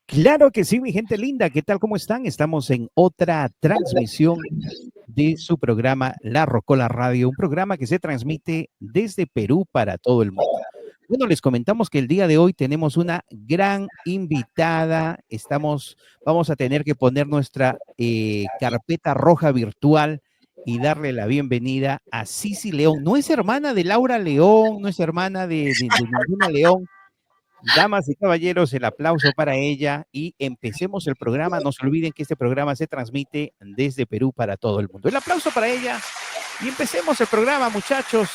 Claro que sí, mi gente linda, ¿qué tal? ¿Cómo están? Estamos en otra transmisión de su programa La Rocola Radio, un programa que se transmite desde Perú para todo el mundo. Bueno, les comentamos que el día de hoy tenemos una gran invitada. Vamos a tener que poner nuestra carpeta roja virtual y darle la bienvenida a Cici León. No es hermana de Laura León, no es hermana de ninguna León. Damas y caballeros, el aplauso para ella y empecemos el programa. No se olviden que este programa se transmite desde Perú para todo el mundo. El aplauso para ella y empecemos el programa, muchachos.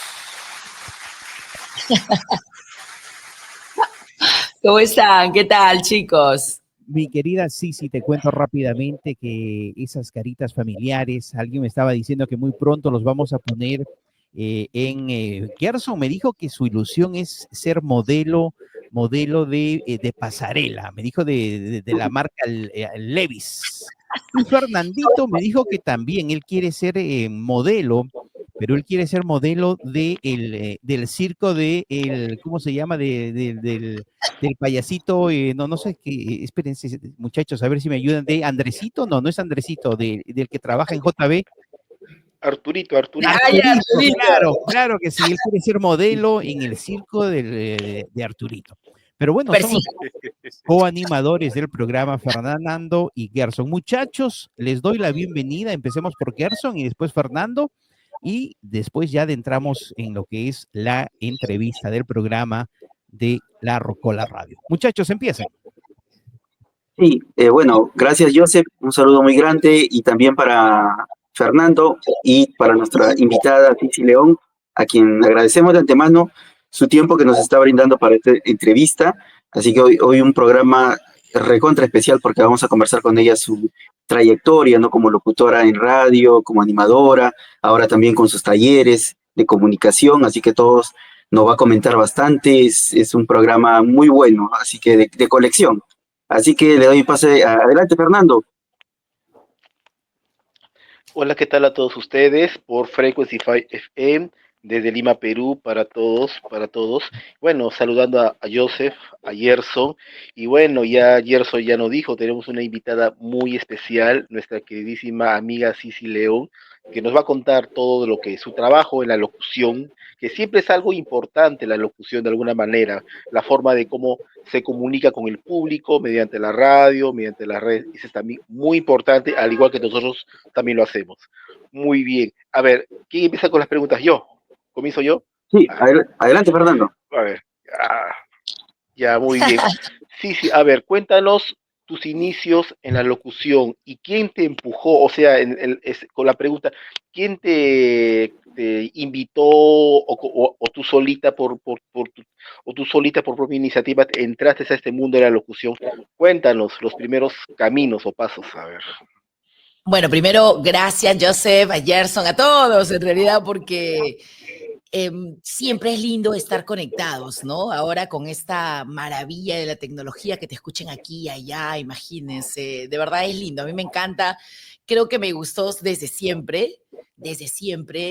¿Cómo están? ¿Qué tal, chicos? Mi querida Cici, te cuento rápidamente que esas caritas familiares, alguien me estaba diciendo que muy pronto los vamos a poner Gerson me dijo que su ilusión es ser modelo de pasarela, me dijo de la marca Levi's. Y Fernandito me dijo que también él quiere ser modelo, pero él quiere ser modelo del circo ¿cómo se llama? Del payasito, no sé qué, espérense, muchachos, a ver si me ayudan, de Andresito, no es Andresito, del que trabaja en JB. Arturito. Arturito. Claro que sí, él quiere ser modelo en el circo de Arturito. Pero bueno, son los coanimadores del programa, Fernando y Gerson. Muchachos, les doy la bienvenida, empecemos por Gerson y después Fernando, y después ya adentramos en lo que es la entrevista del programa de La Rocola Radio. Muchachos, empiecen. Sí, bueno, gracias Joseph, un saludo muy grande y también para Fernando y para nuestra invitada Cici León, a quien agradecemos de antemano su tiempo que nos está brindando para esta entrevista. Así que hoy un programa recontra especial porque vamos a conversar con ella su trayectoria, ¿no? Como locutora en radio, como animadora, ahora también con sus talleres de comunicación, así que todos nos va a comentar bastante, es un programa muy bueno, así que de colección. Así que le doy pase. Adelante, Fernando. Hola, ¿qué tal a todos ustedes? Por Frequency 5 FM, desde Lima, Perú, para todos. Bueno, saludando a Joseph, a Gerson. Y bueno, ya Gerson ya nos dijo, tenemos una invitada muy especial, nuestra queridísima amiga Cici León, que nos va a contar todo lo que es su trabajo en la locución, que siempre es algo importante la locución de alguna manera, la forma de cómo se comunica con el público mediante la radio, mediante las redes, eso es también muy importante, al igual que nosotros también lo hacemos. Muy bien. A ver, ¿quién empieza con las preguntas? ¿Yo? ¿Comienzo yo? Sí, adelante, Fernando. A ver, ya, muy bien. Sí, a ver, cuéntanos tus inicios en la locución y quién te empujó, o sea, con la pregunta, ¿quién te invitó o tú solita o tú solita por propia iniciativa entraste a este mundo de la locución? Cuéntanos los primeros caminos o pasos, a ver. Bueno, primero, gracias, Joseph, a Gerson, a todos, en realidad, porque siempre es lindo estar conectados, ¿no? Ahora con esta maravilla de la tecnología, que te escuchen aquí y allá, imagínense, de verdad es lindo, a mí me encanta, creo que me gustó desde siempre,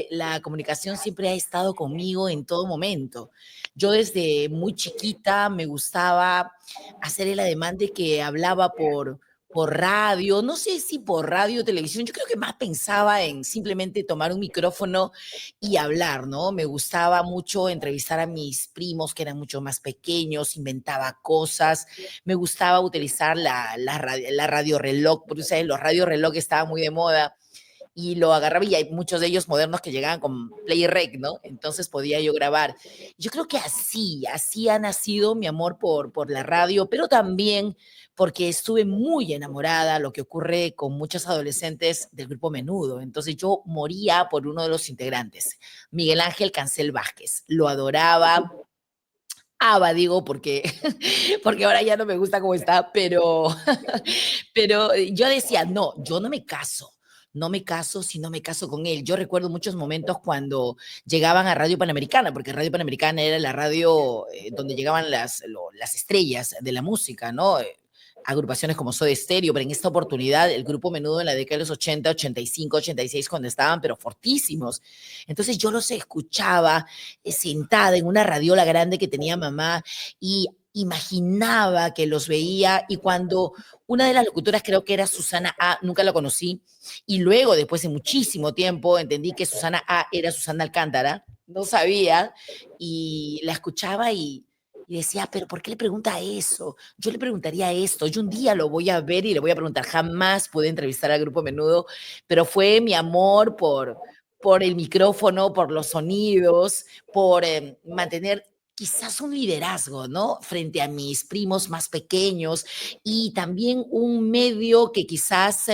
la comunicación siempre ha estado conmigo en todo momento. Yo desde muy chiquita me gustaba hacer el ademán de que hablaba por radio, no sé si por radio o televisión, yo creo que más pensaba en simplemente tomar un micrófono y hablar, ¿no? Me gustaba mucho entrevistar a mis primos que eran mucho más pequeños, inventaba cosas, me gustaba utilizar la radio reloj, porque ¿sabes? Los radio reloj estaban muy de moda y lo agarraba y hay muchos de ellos modernos que llegaban con play rec, ¿no? Entonces podía yo grabar. Yo creo que así ha nacido mi amor por la radio, pero también porque estuve muy enamorada, lo que ocurre con muchos adolescentes del grupo Menudo. Entonces yo moría por uno de los integrantes, Miguel Ángel Cancel Vázquez. Lo adoraba, digo, porque ahora ya no me gusta cómo está, pero yo decía, no, yo no me caso si no me caso con él. Yo recuerdo muchos momentos cuando llegaban a Radio Panamericana, porque Radio Panamericana era la radio donde llegaban las estrellas de la música, ¿no? Agrupaciones como Soda Stereo, pero en esta oportunidad el grupo Menudo en la década de los 80, 85, 86, cuando estaban, pero fortísimos. Entonces yo los escuchaba sentada en una radiola grande que tenía mamá y imaginaba que los veía y cuando una de las locutoras, creo que era Susana A, nunca la conocí, y luego, después de muchísimo tiempo, entendí que Susana A era Susana Alcántara, no sabía, y la escuchaba y decía, pero ¿por qué le pregunta eso? Yo le preguntaría esto, yo un día lo voy a ver y le voy a preguntar, jamás pude entrevistar al Grupo Menudo, pero fue mi amor por el micrófono, por los sonidos, por mantener quizás un liderazgo, ¿no? Frente a mis primos más pequeños y también un medio que quizás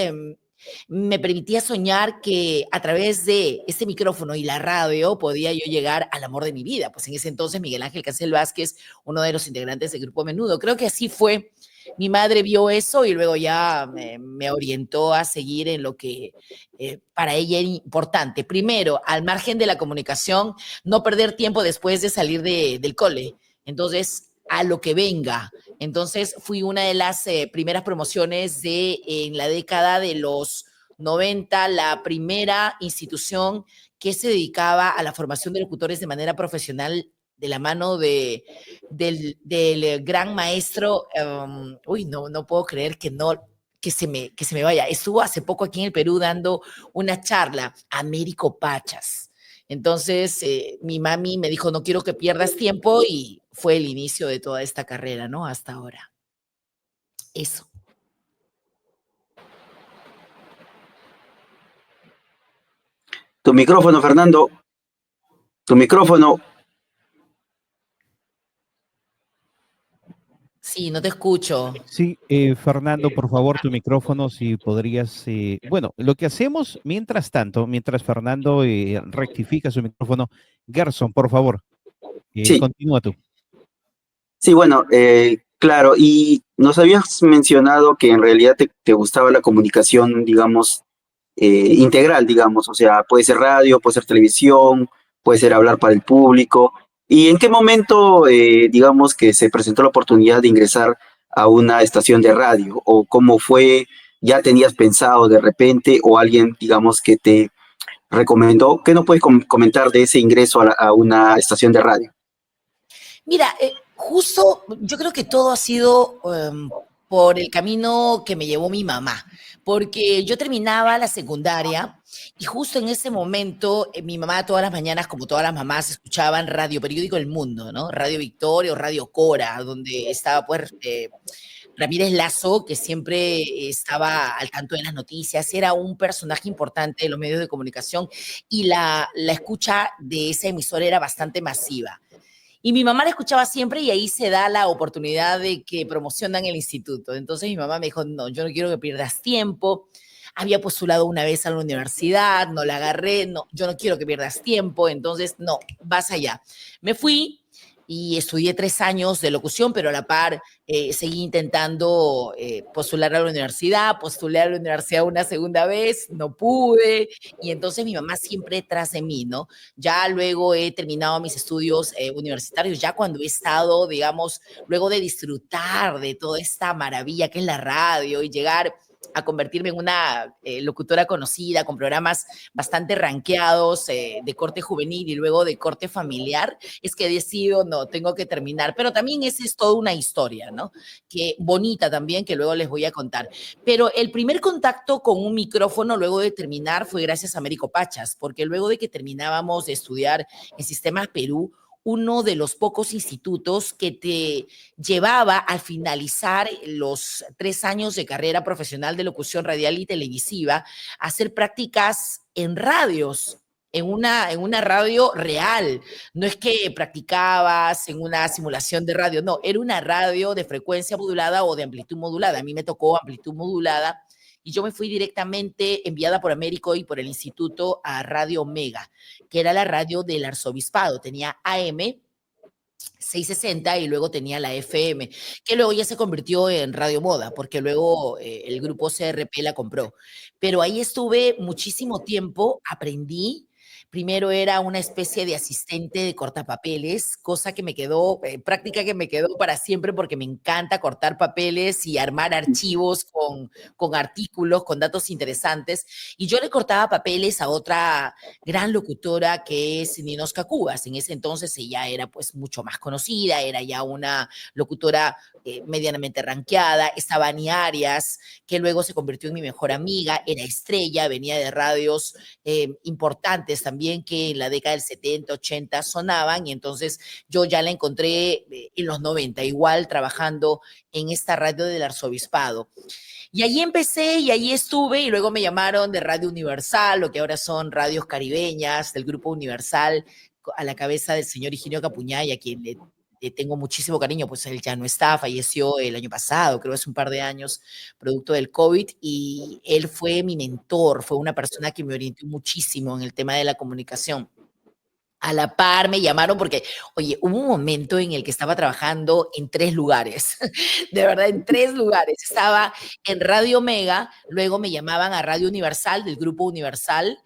me permitía soñar que a través de este micrófono y la radio podía yo llegar al amor de mi vida. Pues en ese entonces Miguel Ángel Cancel Vázquez, uno de los integrantes del Grupo Menudo. Creo que así fue. Mi madre vio eso y luego ya me orientó a seguir en lo que para ella era importante. Primero, al margen de la comunicación, no perder tiempo después de salir del cole. Entonces, a lo que venga. Entonces, fui una de las primeras promociones en la década de los 90, la primera institución que se dedicaba a la formación de locutores de manera profesional de la mano del gran maestro, no puedo creer que se me vaya. Estuvo hace poco aquí en el Perú dando una charla, Américo Pachas. Entonces, mi mami me dijo, no quiero que pierdas tiempo y fue el inicio de toda esta carrera, ¿no? Hasta ahora. Eso. Tu micrófono, Fernando. Tu micrófono. Sí, no te escucho. Sí, Fernando, por favor, tu micrófono, si podrías. Bueno, lo que hacemos mientras tanto, mientras Fernando rectifica su micrófono, Gerson, por favor, Sí, continúa tú. sí, bueno, claro, y nos habías mencionado que en realidad te gustaba la comunicación, digamos, integral, digamos, o sea, puede ser radio, puede ser televisión, puede ser hablar para el público. ¿Y en qué momento, digamos, que se presentó la oportunidad de ingresar a una estación de radio? ¿O cómo fue? ¿Ya tenías pensado de repente o alguien, digamos, que te recomendó? ¿Qué nos puedes comentar de ese ingreso a una estación de radio? Mira, justo yo creo que todo ha sido por el camino que me llevó mi mamá, porque yo terminaba la secundaria y justo en ese momento mi mamá todas las mañanas, como todas las mamás, escuchaban Radio Periódico El Mundo, ¿no? Radio Victoria o Radio Cora, donde estaba pues Ramírez Lazo, que siempre estaba al tanto de las noticias, era un personaje importante de los medios de comunicación y la escucha de esa emisora era bastante masiva. Y mi mamá la escuchaba siempre y ahí se da la oportunidad de que promocionan el instituto. Entonces mi mamá me dijo, no, yo no quiero que pierdas tiempo. Había postulado una vez a la universidad, no la agarré, no, yo no quiero que pierdas tiempo, entonces no, vas allá. Me fui y estudié 3 años de locución, pero a la par seguí intentando postular a la universidad, postulé a la universidad una segunda vez, no pude, y entonces mi mamá siempre tras de mí, ¿no? Ya luego he terminado mis estudios universitarios, ya cuando he estado, digamos, luego de disfrutar de toda esta maravilla que es la radio y llegar a convertirme en una locutora conocida con programas bastante ranqueados de corte juvenil y luego de corte familiar, es que decido, no, tengo que terminar. Pero también esa es toda una historia, ¿no? Que bonita también, que luego les voy a contar. Pero el primer contacto con un micrófono luego de terminar fue gracias a Américo Pachas, porque luego de que terminábamos de estudiar en Sistema Perú, uno de los pocos institutos que te llevaba al finalizar los 3 años de carrera profesional de locución radial y televisiva a hacer prácticas en radios. En una radio real. No es que practicabas en una simulación de radio, no, era una radio de frecuencia modulada o de amplitud modulada. A mí me tocó amplitud modulada y yo me fui directamente enviada por Américo y por el instituto a Radio Omega, que era la radio del arzobispado. Tenía AM 660 y luego tenía la FM, que luego ya se convirtió en Radio Moda, porque luego el grupo CRP la compró. Pero ahí estuve muchísimo tiempo, aprendí, Primero era una especie de asistente de cortapapeles, cosa que me quedó, práctica que me quedó para siempre porque me encanta cortar papeles y armar archivos con artículos, con datos interesantes. Y yo le cortaba papeles a otra gran locutora que es Ninosca Cubas. En ese entonces ella era pues mucho más conocida, era ya una locutora medianamente ranqueada. Estaba Ani Arias, que luego se convirtió en mi mejor amiga, era estrella, venía de radios importantes también que en la década del 70, 80 sonaban, y entonces yo ya la encontré en los 90, igual trabajando en esta radio del Arzobispado. Y allí empecé y allí estuve y luego me llamaron de Radio Universal, lo que ahora son radios caribeñas del Grupo Universal, a la cabeza del señor Higinio Capuñay, a quien le tengo muchísimo cariño, pues él ya no está, falleció el año pasado, creo hace un par de años, producto del COVID, y él fue mi mentor, fue una persona que me orientó muchísimo en el tema de la comunicación. A la par me llamaron porque, oye, hubo un momento en el que estaba trabajando en 3 lugares, de verdad, en 3 lugares. Estaba en Radio Mega, luego me llamaban a Radio Universal, del Grupo Universal,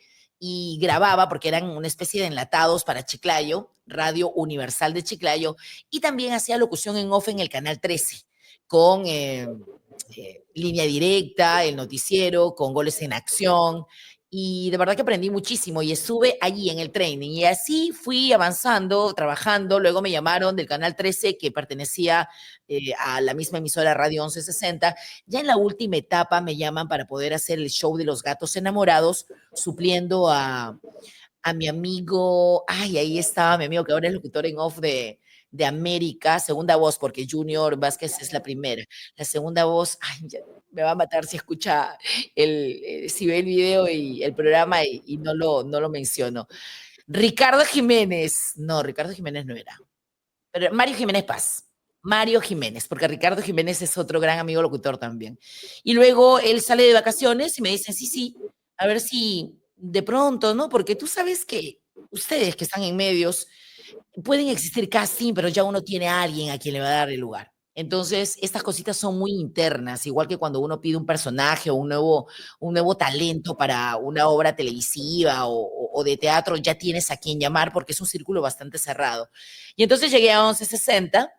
y grababa, porque eran una especie de enlatados para Chiclayo, Radio Universal de Chiclayo, y también hacía locución en off en el Canal 13, con Línea Directa, el noticiero, con Goles en Acción, y de verdad que aprendí muchísimo y estuve allí en el training y así fui avanzando, trabajando. Luego me llamaron del Canal 13 que pertenecía a la misma emisora Radio 1160. Ya en la última etapa me llaman para poder hacer el show de los gatos enamorados, supliendo a mi amigo, ay, ahí estaba mi amigo que ahora es locutor en off de América, segunda voz, porque Junior Vázquez es la primera. La segunda voz, ay, ya, me va a matar si escucha si ve el video y el programa y no lo menciono. Ricardo Jiménez, no, Ricardo Jiménez no era, pero Mario Jiménez Paz. Mario Jiménez, porque Ricardo Jiménez es otro gran amigo locutor también. Y luego él sale de vacaciones y me dice, sí, sí, a ver si de pronto, ¿no? Porque tú sabes que ustedes que están en medios, pueden existir casting, pero ya uno tiene a alguien a quien le va a dar el lugar. Entonces, estas cositas son muy internas, igual que cuando uno pide un personaje o un nuevo talento para una obra televisiva o de teatro, ya tienes a quien llamar porque es un círculo bastante cerrado. Y entonces llegué a 1160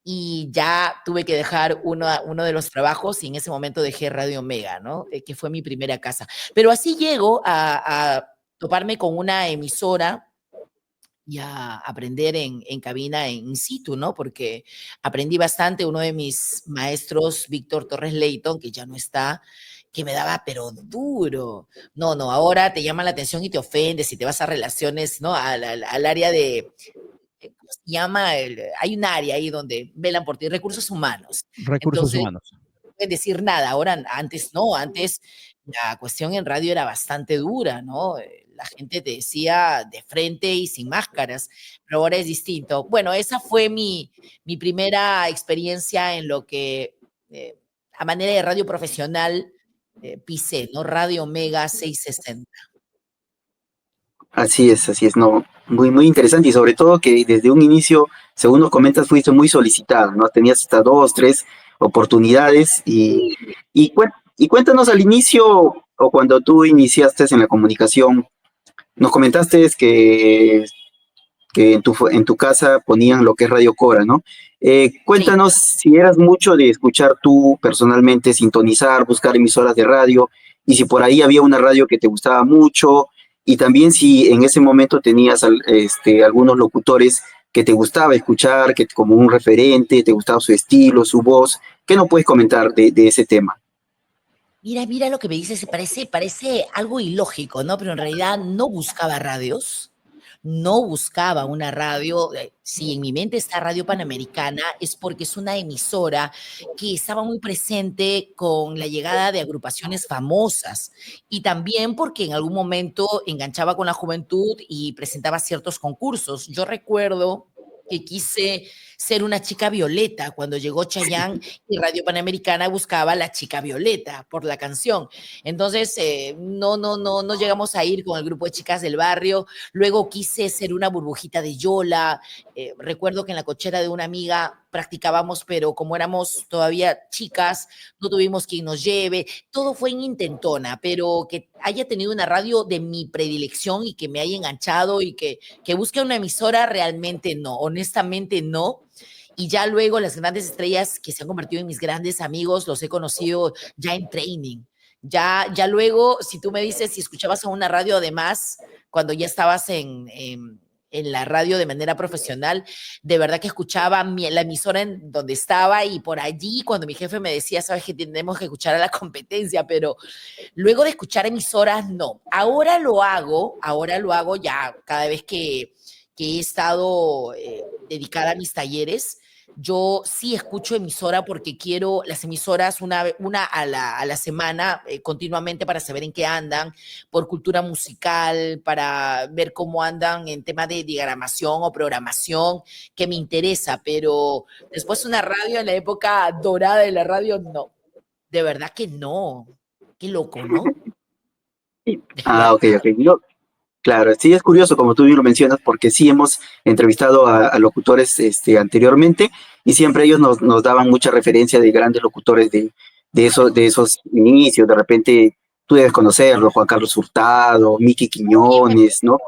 y ya tuve que dejar uno de los trabajos y en ese momento dejé Radio Mega, ¿no? Que fue mi primera casa. Pero así llego a toparme con una emisora y a aprender en cabina in situ, ¿no? Porque aprendí bastante. Uno de mis maestros, Víctor Torres Leighton, que ya no está, que me daba, pero duro. No, no, ahora te llama la atención y te ofendes y te vas a relaciones, ¿no? Al área de, ¿cómo se llama? Hay un área ahí donde velan por ti, recursos humanos. Recursos Entonces, humanos. pueden decir nada. Ahora, antes no, antes la cuestión en radio era bastante dura, ¿no? La gente te decía de frente y sin máscaras, pero ahora es distinto. Bueno, esa fue mi primera experiencia en lo que a manera de radio profesional pisé, ¿no? Radio Mega 660. Así es, no, muy, muy interesante y sobre todo que desde un inicio, según nos comentas, fuiste muy solicitada, ¿no? Tenías hasta 2, 3 oportunidades y cuéntanos al inicio o cuando tú iniciaste en la comunicación, nos comentaste que en tu casa ponían lo que es Radio Cora, ¿no? Sí. Cuéntanos si eras mucho de escuchar tú personalmente, sintonizar, buscar emisoras de radio, y si por ahí había una radio que te gustaba mucho, y también si en ese momento tenías algunos locutores que te gustaba escuchar, que como un referente, te gustaba su estilo, su voz. ¿Qué nos puedes comentar de ese tema? Mira lo que me dices, parece algo ilógico, ¿no? Pero en realidad no buscaba radios, no buscaba una radio. Si en mi mente está Radio Panamericana, es porque es una emisora que estaba muy presente con la llegada de agrupaciones famosas y también porque en algún momento enganchaba con la juventud y presentaba ciertos concursos. Yo recuerdo que quise ser una chica violeta. Cuando llegó Chayanne y Radio Panamericana buscaba la chica violeta por la canción. Entonces, no llegamos a ir con el grupo de chicas del barrio. Luego quise ser una burbujita de Yola. Recuerdo que en la cochera de una amiga practicábamos, pero como éramos todavía chicas, no tuvimos quien nos lleve. Todo fue en intentona, pero que haya tenido una radio de mi predilección y que me haya enganchado y que busque una emisora, realmente no, honestamente no. Y ya luego las grandes estrellas que se han convertido en mis grandes amigos, los he conocido ya en training. Ya luego, si tú me dices si escuchabas en una radio, además, cuando ya estabas en la radio de manera profesional, de verdad que escuchaba la emisora en donde estaba y por allí cuando mi jefe me decía, sabes que tenemos que escuchar a la competencia, pero luego de escuchar emisoras, no. Ahora lo hago ya cada vez que he estado dedicada a mis talleres. Yo sí escucho emisora porque quiero las emisoras una a la semana continuamente para saber en qué andan, por cultura musical, para ver cómo andan en tema de diagramación o programación, que me interesa, pero después una radio en la época dorada de la radio, no, de verdad que no. Qué loco, ¿no? Ah, ok, ok. No, claro, sí es curioso, como tú bien lo mencionas, porque sí hemos entrevistado a locutores anteriormente y siempre ellos nos daban mucha referencia de grandes locutores de esos inicios. De repente tú debes conocerlo, Juan Carlos Hurtado, Miki Quiñones, ¿no?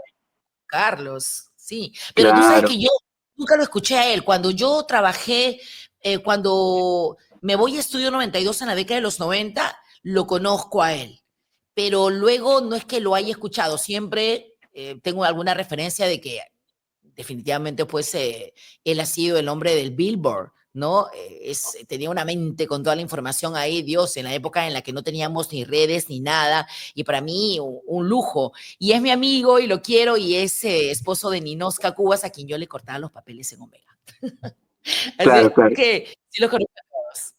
Carlos, sí. Pero tú sabes Claro, que yo nunca lo escuché a él. Cuando yo trabajé, cuando me voy a Estudio 92 en la década de los 90, lo conozco a él. Pero luego no es que lo haya escuchado, siempre tengo alguna referencia de que definitivamente pues él ha sido el hombre del Billboard, ¿no? Tenía una mente con toda la información ahí, Dios, en la época en la que no teníamos ni redes ni nada, y para mí un lujo. Y es mi amigo y lo quiero y es esposo de Ninoska Cubas, a quien yo le cortaba los papeles en Omega. Así claro, es claro. que sí lo conozco a todos.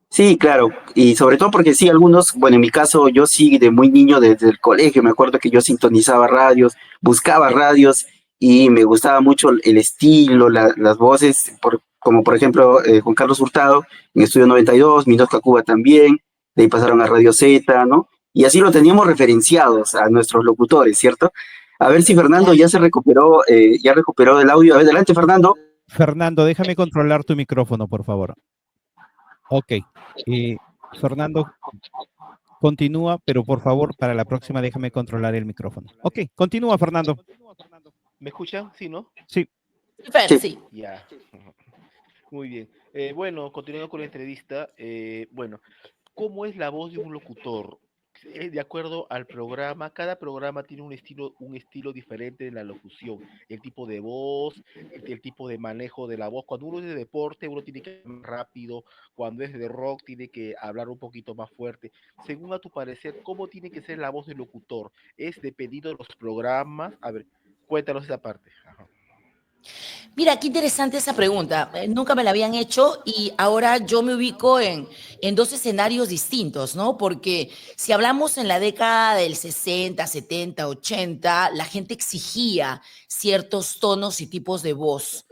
Sí, claro, y sobre todo porque sí, algunos, bueno, en mi caso yo sí de muy niño desde el colegio, me acuerdo que yo sintonizaba radios, buscaba radios y me gustaba mucho el estilo, las voces, como por ejemplo Juan Carlos Hurtado en Estudio 92, Minosca Cuba también, de ahí pasaron a Radio Z, ¿no? Y así lo teníamos referenciados a nuestros locutores, ¿cierto? A ver si Fernando ya recuperó el audio. A ver, adelante, Fernando. Fernando, déjame controlar tu micrófono, por favor. Ok. Fernando, continúa, pero por favor, para la próxima déjame controlar el micrófono. Ok, continúa, Fernando. ¿Me escuchan? Sí, ¿no? Sí. Sí. Ya. Muy bien. Bueno, continuando con la entrevista, bueno, ¿cómo es la voz de un locutor? De acuerdo al programa, cada programa tiene un estilo diferente de la locución, el tipo de voz, el tipo de manejo de la voz. Cuando uno es de deporte, uno tiene que hablar más rápido, cuando es de rock, tiene que hablar un poquito más fuerte. Según a tu parecer, ¿cómo tiene que ser la voz del locutor? ¿Es dependiendo de los programas? A ver, cuéntanos esa parte. Ajá. Mira, qué interesante esa pregunta. Nunca me la habían hecho y ahora yo me ubico en dos escenarios distintos, ¿no? Porque si hablamos en la década del 60, 70, 80, la gente exigía ciertos tonos y tipos de voz.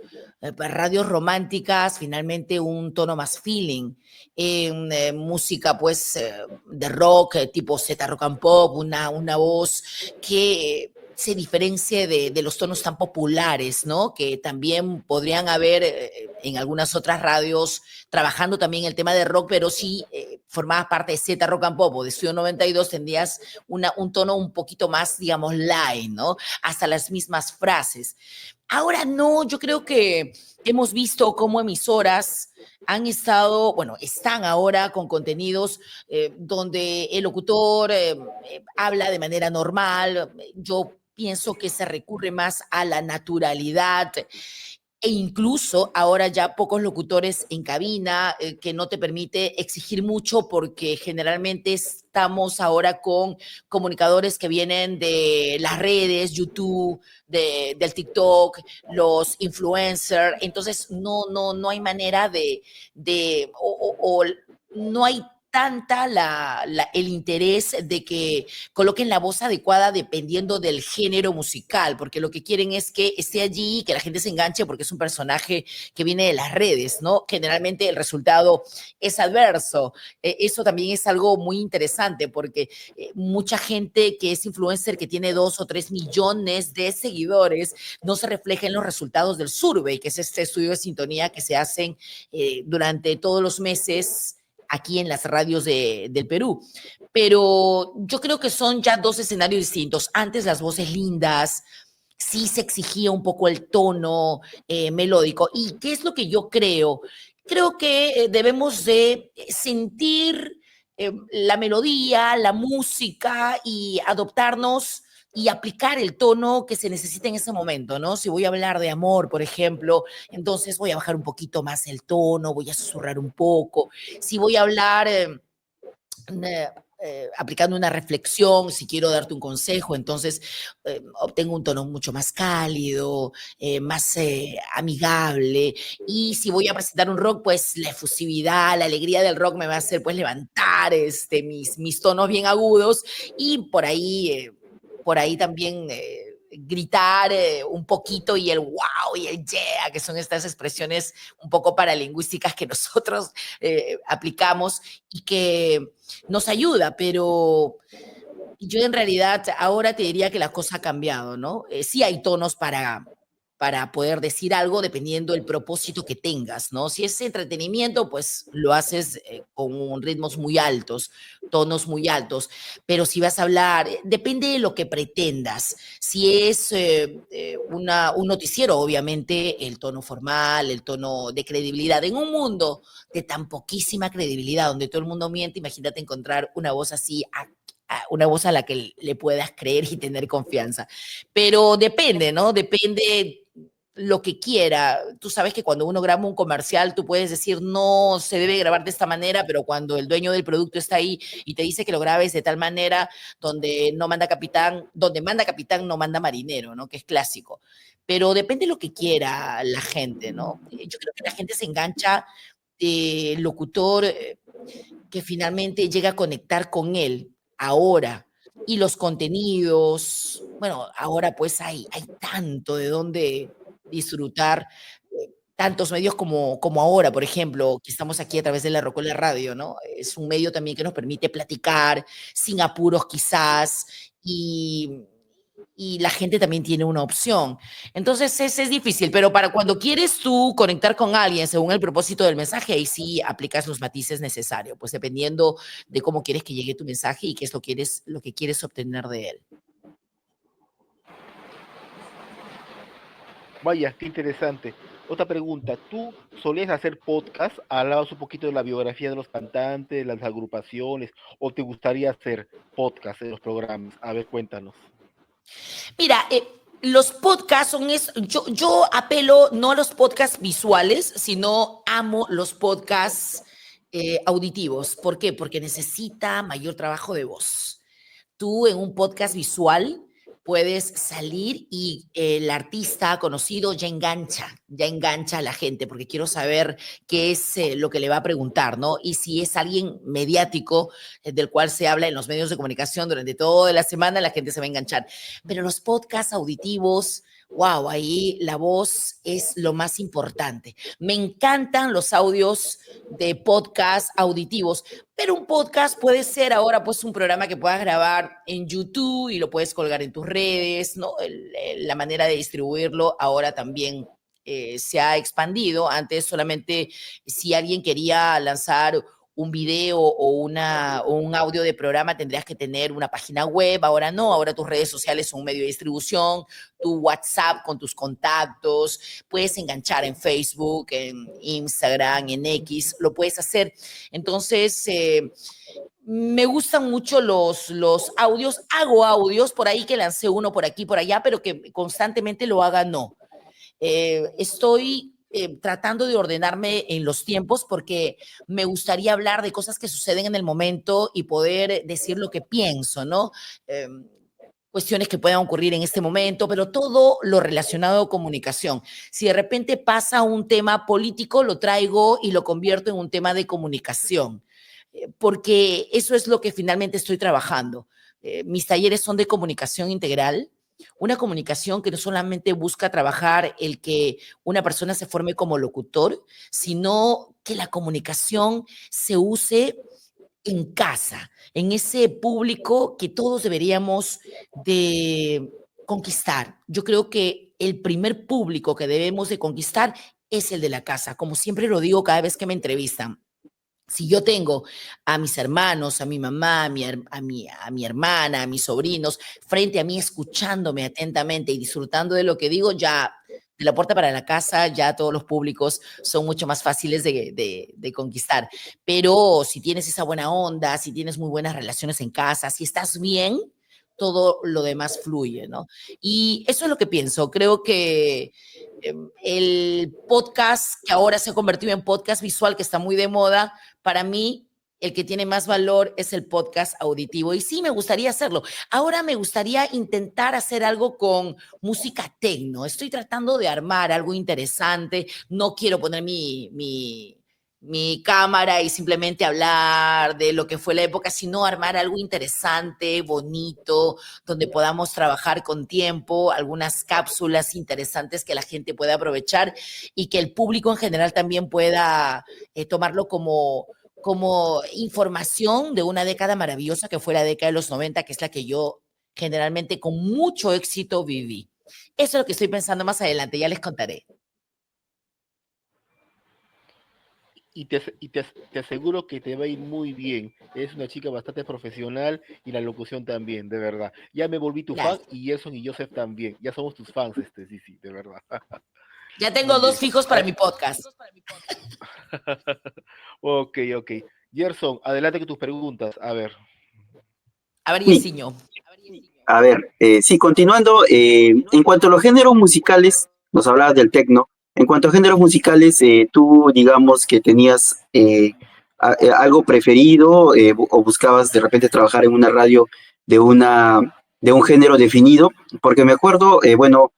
Para radios románticas, finalmente un tono más feeling. En música, pues, de rock, tipo Z Rock and Pop, una voz que se diferencie de los tonos tan populares, ¿no? Que también podrían haber en algunas otras radios trabajando también el tema de rock, pero si formabas parte de Z Rock and Pop o de Estudio 92, tendrías un tono un poquito más, digamos, light, ¿no? Hasta las mismas frases. Ahora no, yo creo que hemos visto cómo emisoras han estado, bueno, están ahora con contenidos donde el locutor habla de manera normal. Yo pienso que se recurre más a la naturalidad e incluso ahora ya pocos locutores en cabina, que no te permite exigir mucho porque generalmente estamos ahora con comunicadores que vienen de las redes, YouTube, del TikTok, los influencers, entonces no hay manera de no hay tanta el interés de que coloquen la voz adecuada dependiendo del género musical, porque lo que quieren es que esté allí, que la gente se enganche porque es un personaje que viene de las redes, ¿no? Generalmente el resultado es adverso. Eso también es algo muy interesante porque mucha gente que es influencer, que tiene 2 o 3 millones de seguidores, no se refleja en los resultados del survey, que es este estudio de sintonía que se hacen durante todos los meses aquí en las radios del Perú. Pero yo creo que son ya 2 escenarios distintos. Antes las voces lindas, sí se exigía un poco el tono melódico. ¿Y qué es lo que yo creo? Creo que debemos de sentir la melodía, la música y adoptarnos y aplicar el tono que se necesita en ese momento, ¿no? Si voy a hablar de amor, por ejemplo, entonces voy a bajar un poquito más el tono, voy a susurrar un poco. Si voy a hablar aplicando una reflexión, si quiero darte un consejo, entonces obtengo un tono mucho más cálido, más amigable. Y si voy a presentar un rock, pues la efusividad, la alegría del rock me va a hacer pues levantar mis tonos bien agudos y por ahí también gritar un poquito y el wow y el yeah, que son estas expresiones un poco paralingüísticas que nosotros aplicamos y que nos ayuda, pero yo en realidad ahora te diría que la cosa ha cambiado, ¿no? Sí hay tonos para poder decir algo dependiendo del propósito que tengas, ¿no? Si es entretenimiento, pues lo haces con ritmos muy altos, tonos muy altos, pero si vas a hablar, depende de lo que pretendas. Si es un noticiero, obviamente el tono formal, el tono de credibilidad. En un mundo de tan poquísima credibilidad, donde todo el mundo miente, imagínate encontrar una voz así, una voz a la que le puedas creer y tener confianza. Pero depende, ¿no? Depende lo que quiera. Tú sabes que cuando uno graba un comercial, tú puedes decir, no se debe grabar de esta manera, pero cuando el dueño del producto está ahí y te dice que lo grabes de tal manera, donde manda capitán, no manda marinero, ¿no? Que es clásico. Pero depende de lo que quiera la gente, ¿no? Yo creo que la gente se engancha de locutor que finalmente llega a conectar con él ahora. Y los contenidos, bueno, ahora pues hay tanto de dónde disfrutar, tantos medios como ahora, por ejemplo, que estamos aquí a través de la Rocola Radio, ¿no? Es un medio también que nos permite platicar sin apuros quizás y la gente también tiene una opción. Entonces, es difícil, pero para cuando quieres tú conectar con alguien según el propósito del mensaje, ahí sí aplicas los matices necesarios, pues dependiendo de cómo quieres que llegue tu mensaje y qué es lo que quieres obtener de él. Vaya, qué interesante. Otra pregunta, ¿tú solías hacer podcast? ¿Hablabas un poquito de la biografía de los cantantes, de las agrupaciones, o te gustaría hacer podcast en los programas? A ver, cuéntanos. Mira, los podcasts yo apelo no a los podcasts visuales, sino amo los podcasts auditivos. ¿Por qué? Porque necesita mayor trabajo de voz. Tú en un podcast visual puedes salir y el artista conocido ya engancha a la gente, porque quiero saber qué es lo que le va a preguntar, ¿no? Y si es alguien mediático del cual se habla en los medios de comunicación durante toda la semana, la gente se va a enganchar. Pero los podcasts auditivos, wow, ahí la voz es lo más importante. Me encantan los audios de podcast auditivos, pero un podcast puede ser ahora pues un programa que puedas grabar en YouTube y lo puedes colgar en tus redes, ¿no? La manera de distribuirlo ahora también se ha expandido. Antes solamente si alguien quería lanzar un video o un audio de programa tendrías que tener una página web, ahora no, ahora tus redes sociales son un medio de distribución, tu WhatsApp con tus contactos, puedes enganchar en Facebook, en Instagram, en X, lo puedes hacer. Entonces, me gustan mucho los audios, hago audios, por ahí que lancé uno por aquí, por allá, pero que constantemente lo haga, no. Estoy tratando de ordenarme en los tiempos porque me gustaría hablar de cosas que suceden en el momento y poder decir lo que pienso, ¿no? Cuestiones que puedan ocurrir en este momento, pero todo lo relacionado a comunicación. Si de repente pasa un tema político, lo traigo y lo convierto en un tema de comunicación. porque eso es lo que finalmente estoy trabajando. Mis talleres son de comunicación integral, una comunicación que no solamente busca trabajar el que una persona se forme como locutor, sino que la comunicación se use en casa, en ese público que todos deberíamos de conquistar. Yo creo que el primer público que debemos de conquistar es el de la casa, como siempre lo digo cada vez que me entrevistan. Si yo tengo a mis hermanos, a mi mamá, a mi hermana, a mis sobrinos, frente a mí escuchándome atentamente y disfrutando de lo que digo, ya de la puerta para la casa, ya todos los públicos son mucho más fáciles de conquistar. Pero si tienes esa buena onda, si tienes muy buenas relaciones en casa, si estás bien, todo lo demás fluye, ¿no? Y eso es lo que pienso. Creo que el podcast, que ahora se ha convertido en podcast visual, que está muy de moda, para mí el que tiene más valor es el podcast auditivo. Y sí, me gustaría hacerlo. Ahora me gustaría intentar hacer algo con música tecno. Estoy tratando de armar algo interesante. No quiero poner mi cámara y simplemente hablar de lo que fue la época, sino armar algo interesante, bonito, donde podamos trabajar con tiempo, algunas cápsulas interesantes que la gente pueda aprovechar y que el público en general también pueda tomarlo como información de una década maravillosa que fue la década de los 90, que es la que yo generalmente con mucho éxito viví. Eso es lo que estoy pensando más adelante, ya les contaré. Te aseguro que te va a ir muy bien. Eres una chica bastante profesional y la locución también, de verdad. Ya me volví tu fan Gracias. y Gerson y Joseph también. Ya somos tus fans, sí, sí, de verdad. Ya tengo Muy bien. 2 fijos para mi podcast. Ok, ok. Gerson, adelante con tus preguntas. A ver. A ver, Sí, Yesiño. a ver, sí, continuando, en cuanto a los géneros musicales, nos hablabas del tecno, en cuanto a géneros musicales, tú digamos que tenías algo preferido o buscabas de repente trabajar en una radio de, de un género definido, porque me acuerdo, bueno,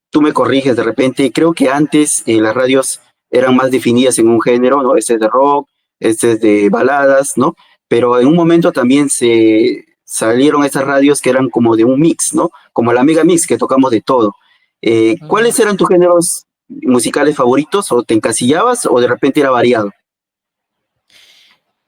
tú me corriges de repente, creo que antes las radios eran más definidas en un género, ¿no? Este es de rock, este es de baladas, ¿no? Pero en un momento también se salieron estas radios que eran como de un mix, ¿no? Como la Mega Mix, que tocamos de todo. Ujú. ¿Cuáles eran tus géneros musicales favoritos? ¿O te encasillabas o de repente era variado?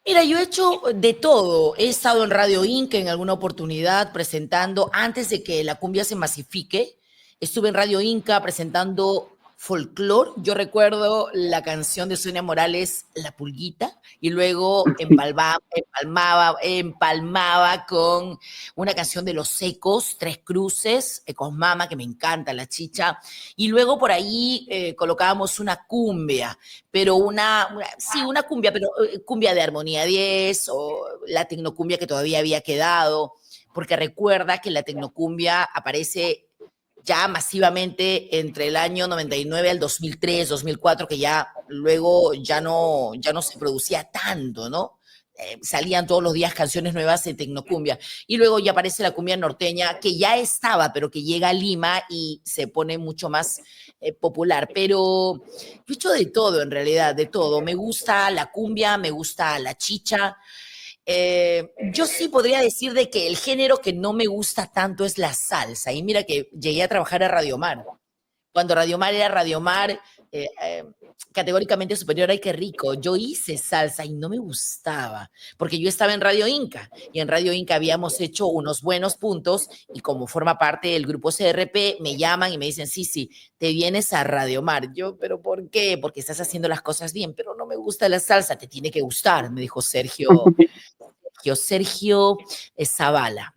Mira, yo he hecho de todo. He estado en Radio Inca en alguna oportunidad presentando, antes de que la cumbia se masifique, estuve en Radio Inca presentando folclore. Yo recuerdo la canción de Sonia Morales, La Pulguita, y luego empalmaba con una canción de Los Secos, Tres Cruces, Ecos Mama, que me encanta, La Chicha, y luego por ahí colocábamos una cumbia, pero sí, una cumbia, pero cumbia de Armonía 10 o la tecnocumbia que todavía había quedado, porque recuerda que la tecnocumbia aparece ya masivamente entre el año 99 al 2003, 2004, que ya luego ya no se producía tanto, ¿no? Salían todos los días canciones nuevas de tecnocumbia. Y luego ya aparece la cumbia norteña, que ya estaba, pero que llega a Lima y se pone mucho más popular. Pero yo he hecho de todo, en realidad, de todo. Me gusta la cumbia, me gusta la chicha. Yo sí podría decir de que el género que no me gusta tanto es la salsa. Y mira que llegué a trabajar a Radio Mar. Cuando Radio Mar era Radio Mar, eh, eh, categóricamente superior, ay, qué rico. Yo hice salsa y no me gustaba, porque yo estaba en Radio Inca y en Radio Inca habíamos hecho unos buenos puntos y como forma parte del grupo CRP, me llaman y me dicen, sí, sí, te vienes a Radio Mar. Yo, ¿pero por qué? Porque estás haciendo las cosas bien, pero no me gusta la salsa, te tiene que gustar, me dijo Sergio Zavala,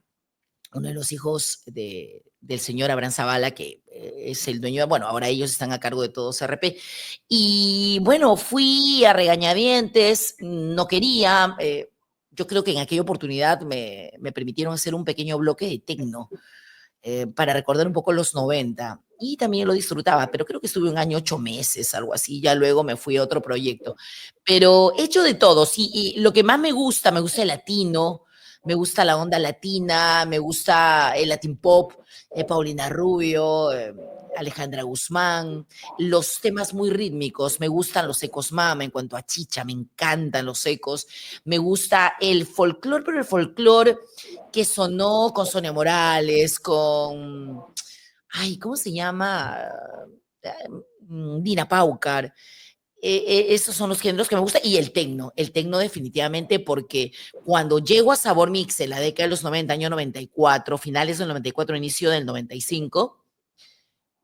uno de los hijos del señor Abraham Zavala, que es el dueño, bueno, ahora ellos están a cargo de todo CRP. Y bueno, fui a regañadientes, no quería, yo creo que en aquella oportunidad me permitieron hacer un pequeño bloque de tecno para recordar un poco los 90 y también lo disfrutaba, pero creo que estuve 1 año, 8 meses, algo así, ya luego me fui a otro proyecto. Pero he hecho de todo, sí, y lo que más me gusta el latino, me gusta la onda latina, me gusta el Latin Pop, Paulina Rubio, Alejandra Guzmán, los temas muy rítmicos, me gustan los ecos mama en cuanto a chicha, me encantan los ecos, me gusta el folclore, pero el folclore que sonó con Sonia Morales, con, ay, ¿cómo se llama? Dina Paucar. Esos son los géneros que me gustan y el tecno definitivamente porque cuando llego a Sabor Mix en la década de los 90, año 94, finales del 94, inicio del 95,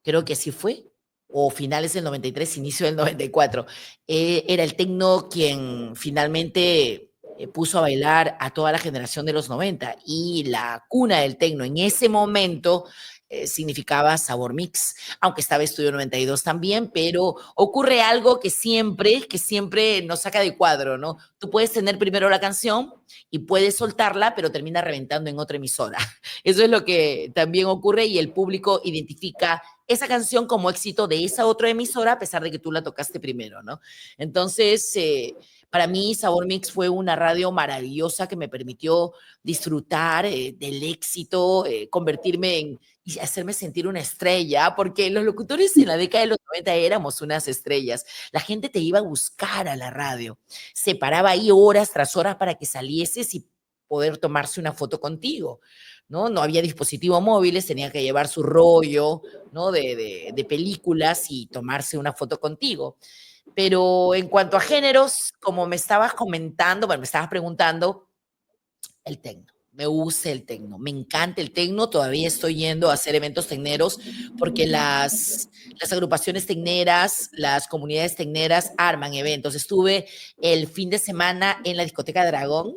creo que así fue, o finales del 93, inicio del 94, era el tecno quien finalmente puso a bailar a toda la generación de los 90 y la cuna del tecno en ese momento significaba Sabor Mix, aunque estaba Estudio 92 también, pero ocurre algo que siempre nos saca de cuadro, ¿no? Tú puedes tener primero la canción y puedes soltarla, pero termina reventando en otra emisora. Eso es lo que también ocurre y el público identifica esa canción como éxito de esa otra emisora a pesar de que tú la tocaste primero, ¿no? Entonces, para mí Sabor Mix fue una radio maravillosa que me permitió disfrutar del éxito, convertirme en y hacerme sentir una estrella, porque los locutores en la década de los 90 éramos unas estrellas. La gente te iba a buscar a la radio, se paraba ahí horas tras horas para que salieses y poder tomarse una foto contigo, ¿no? No había dispositivos móviles, tenía que llevar su rollo, ¿no? De películas y tomarse una foto contigo. Pero en cuanto a géneros, como me estabas comentando, bueno, me estabas preguntando, el tecno. Me gusta el tecno, me encanta el tecno, todavía estoy yendo a hacer eventos tecneros porque las agrupaciones tecneras, las comunidades tecneras arman eventos. Estuve el fin de semana en la discoteca Dragón,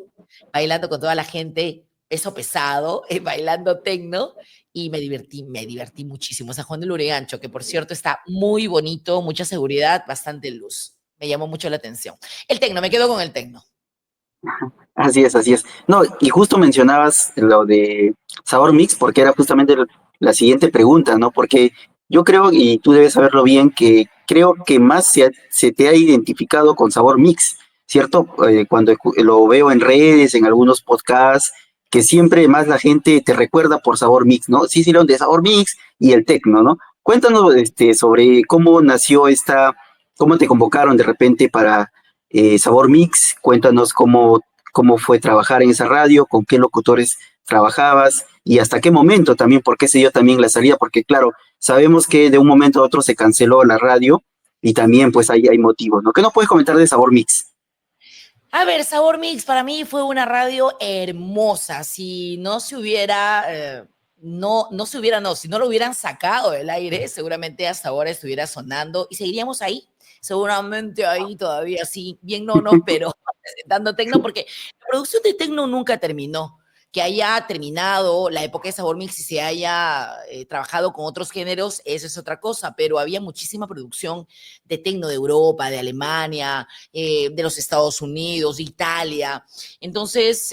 bailando con toda la gente, peso pesado, bailando tecno y me divertí muchísimo. San Juan de Lurigancho, que por cierto está muy bonito, mucha seguridad, bastante luz. Me llamó mucho la atención. El tecno, me quedo con el tecno. Así es, así es. No, y justo mencionabas lo de Sabor Mix porque era justamente la siguiente pregunta, ¿no? Porque yo creo, y tú debes saberlo bien, que creo que más se te ha identificado con Sabor Mix, ¿cierto? Cuando lo veo en redes, en algunos podcasts, que siempre más la gente te recuerda por Sabor Mix, ¿no? Sí, sí, lo de Sabor Mix y el tecno, ¿no? Cuéntanos sobre cómo nació cómo te convocaron de repente para Sabor Mix, cuéntanos cómo fue trabajar en esa radio, con qué locutores trabajabas y hasta qué momento también, por qué se dio también la salida, porque claro, sabemos que de un momento a otro se canceló la radio y también pues ahí hay motivos, ¿no? ¿Qué nos puedes comentar de Sabor Mix? A ver, Sabor Mix para mí fue una radio hermosa. Si no se hubiera, si no lo hubieran sacado del aire, seguramente hasta ahora estuviera sonando y seguiríamos ahí. Seguramente ahí todavía sí, bien no, pero presentando tecno, porque la producción de tecno nunca terminó. Que haya terminado la época de Sabor Mix y se haya trabajado con otros géneros, eso es otra cosa, pero había muchísima producción de tecno de Europa, de Alemania, de los Estados Unidos, de Italia. Entonces,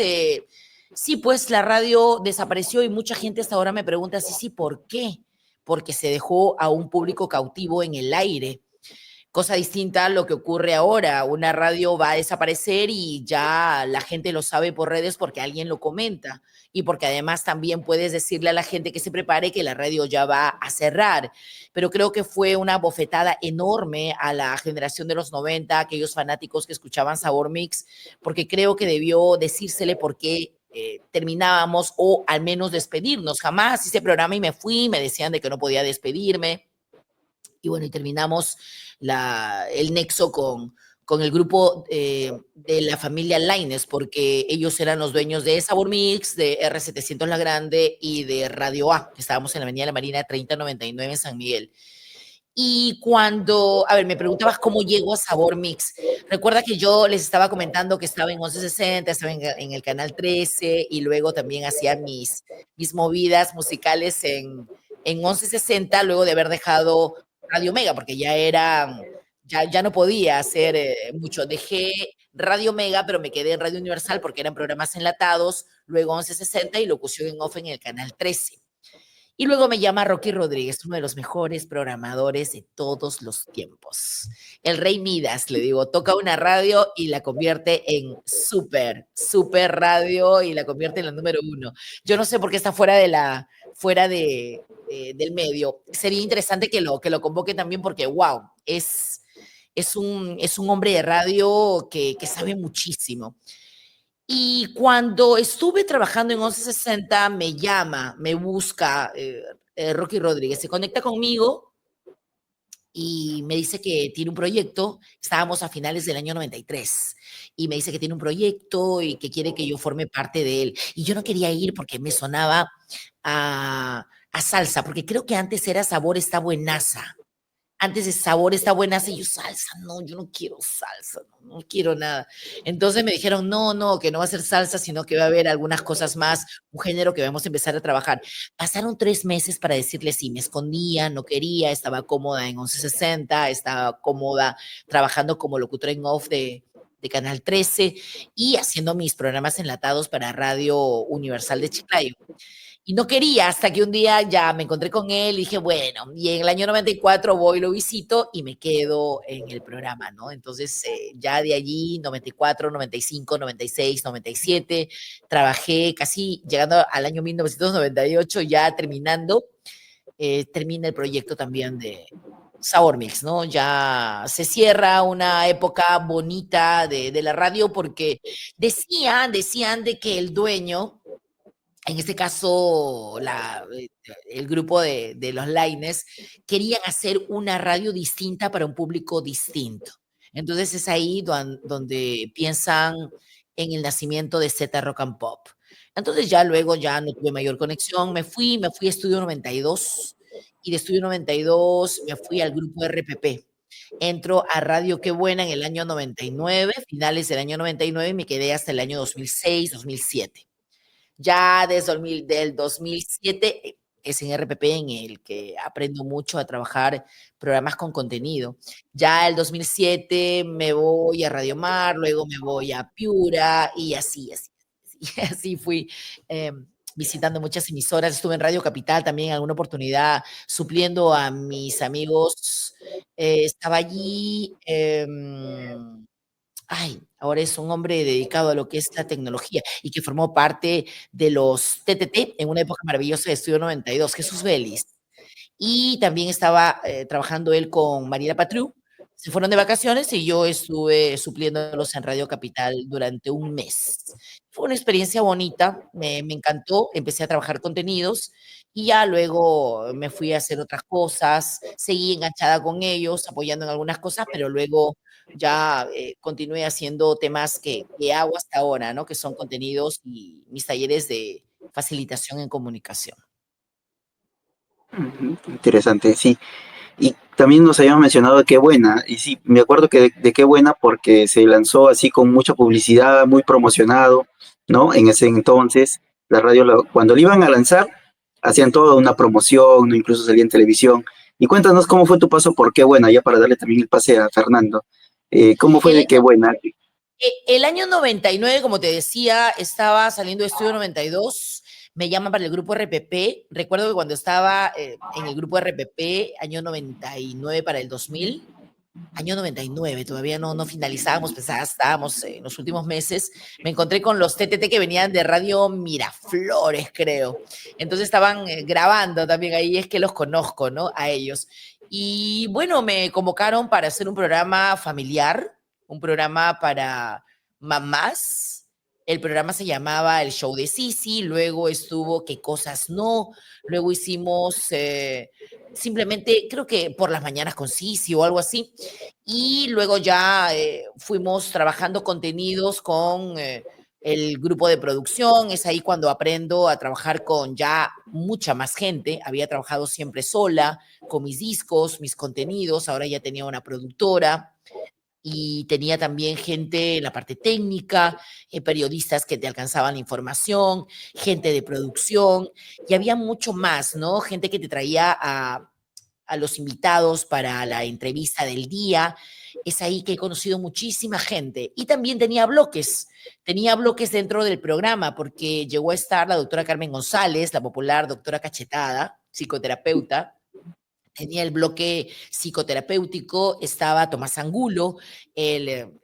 sí, pues la radio desapareció y mucha gente hasta ahora me pregunta, sí, ¿por qué? Porque se dejó a un público cautivo en el aire. Cosa distinta a lo que ocurre ahora. Una radio va a desaparecer y ya la gente lo sabe por redes porque alguien lo comenta y porque además también puedes decirle a la gente que se prepare que la radio ya va a cerrar. Pero creo que fue una bofetada enorme a la generación de los 90, aquellos fanáticos que escuchaban Sabor Mix, porque creo que debió decírsele por qué terminábamos o al menos despedirnos. Jamás hice programa y me fui, me decían de que no podía despedirme. Y bueno, y terminamos el nexo con el grupo de la familia Laines, porque ellos eran los dueños de Sabor Mix, de R700 La Grande y de Radio A, que estábamos en la Avenida de la Marina 3099 en San Miguel. Y cuando, a ver, me preguntabas cómo llego a Sabor Mix. Recuerda que yo les estaba comentando que estaba en 1160, estaba en el canal 13 y luego también hacía mis movidas musicales en 1160, luego de haber dejado Radio Mega, porque ya no podía hacer mucho. Dejé Radio Mega, pero me quedé en Radio Universal porque eran programas enlatados, luego 1160 y locución en off en el canal 13. Y luego me llama Rocky Rodríguez, uno de los mejores programadores de todos los tiempos. El Rey Midas, le digo, toca una radio y la convierte en super radio y la convierte en la número 1. Yo no sé por qué está fuera del medio. Sería interesante que lo convoque también porque, wow, es un hombre de radio que sabe muchísimo. Y cuando estuve trabajando en 1160, me llama, me busca Rocky Rodríguez, se conecta conmigo y me dice que tiene un proyecto. Estábamos a finales del año 93 y me dice que tiene un proyecto y que quiere que yo forme parte de él. Y yo no quería ir porque me sonaba a salsa, porque creo que antes era Sabor está buenaza. Antes de Sabor está buenaza y yo salsa, no, yo no quiero salsa, no quiero nada. Entonces me dijeron, no, que no va a ser salsa, sino que va a haber algunas cosas más, un género que vamos a empezar a trabajar. Pasaron 3 meses para decirle sí, me escondía, no quería, estaba cómoda en 1160, estaba cómoda trabajando como locutora en off de Canal 13 y haciendo mis programas enlatados para Radio Universal de Chiclayo. Y no quería hasta que un día ya me encontré con él y dije, bueno, y en el año 94 voy, lo visito y me quedo en el programa, ¿no? Entonces, ya de allí, 94, 95, 96, 97, trabajé casi llegando al año 1998, ya terminando, termina el proyecto también de Sabor Mix, ¿no? Ya se cierra una época bonita de la radio porque decían de que el dueño, en este caso, el grupo de los Laines, querían hacer una radio distinta para un público distinto. Entonces es ahí donde piensan en el nacimiento de Z Rock and Pop. Entonces ya luego ya no tuve mayor conexión, me fui a Estudio 92 y de Estudio 92 me fui al grupo RPP. Entro a Radio Qué Buena en el año 99, finales del año 99, y me quedé hasta el año 2006, 2007. Ya desde del 2007 es en RPP en el que aprendo mucho a trabajar programas con contenido. Ya el 2007 me voy a Radio Mar, luego me voy a Piura y así fui visitando muchas emisoras. Estuve en Radio Capital también en alguna oportunidad supliendo a mis amigos. Estaba allí. Ahora es un hombre dedicado a lo que es la tecnología y que formó parte de los TTT en una época maravillosa de Estudio 92, Jesús Vélez. Y también estaba trabajando él con Mariela Patriu. Se fueron de vacaciones y yo estuve supliéndolos en Radio Capital durante un mes. Fue una experiencia bonita, me encantó, empecé a trabajar contenidos y ya luego me fui a hacer otras cosas, seguí enganchada con ellos, apoyando en algunas cosas, pero luego ya continué haciendo temas que hago hasta ahora, ¿no? Que son contenidos y mis talleres de facilitación en comunicación. Interesante, sí. Y también nos habíamos mencionado de Qué Buena, y sí, me acuerdo que de Qué Buena porque se lanzó así con mucha publicidad, muy promocionado, ¿no? En ese entonces, la radio, cuando lo iban a lanzar, hacían toda una promoción, ¿no? Incluso salía en televisión. Y cuéntanos cómo fue tu paso por Qué Buena, ya para darle también el pase a Fernando. ¿Cómo fue de El, Qué Buena? el año 99, como te decía, estaba saliendo de Estudio 92, me llaman para el grupo RPP. Recuerdo que cuando estaba en el grupo RPP, año 99 para el 2000, año 99, todavía no finalizábamos, pues estábamos en los últimos meses, me encontré con los TTT que venían de Radio Miraflores, creo. Entonces estaban grabando también ahí, es que los conozco, ¿no? A ellos. Y bueno, me convocaron para hacer un programa familiar, un programa para mamás. El programa se llamaba El Show de Sisi, luego estuvo Qué Cosas No, luego hicimos simplemente, creo que por las mañanas con Sisi o algo así, y luego ya fuimos trabajando contenidos con el grupo de producción. Es ahí cuando aprendo a trabajar con ya mucha más gente. Había trabajado siempre sola, con mis discos, mis contenidos, ahora ya tenía una productora y tenía también gente en la parte técnica, periodistas que te alcanzaban la información, gente de producción, y había mucho más, ¿no? Gente que te traía a los invitados para la entrevista del día. Es ahí que he conocido muchísima gente. Y también tenía bloques dentro del programa, porque llegó a estar la doctora Carmen González, la popular doctora Cachetada, psicoterapeuta. Tenía el bloque psicoterapéutico, estaba Tomás Angulo, el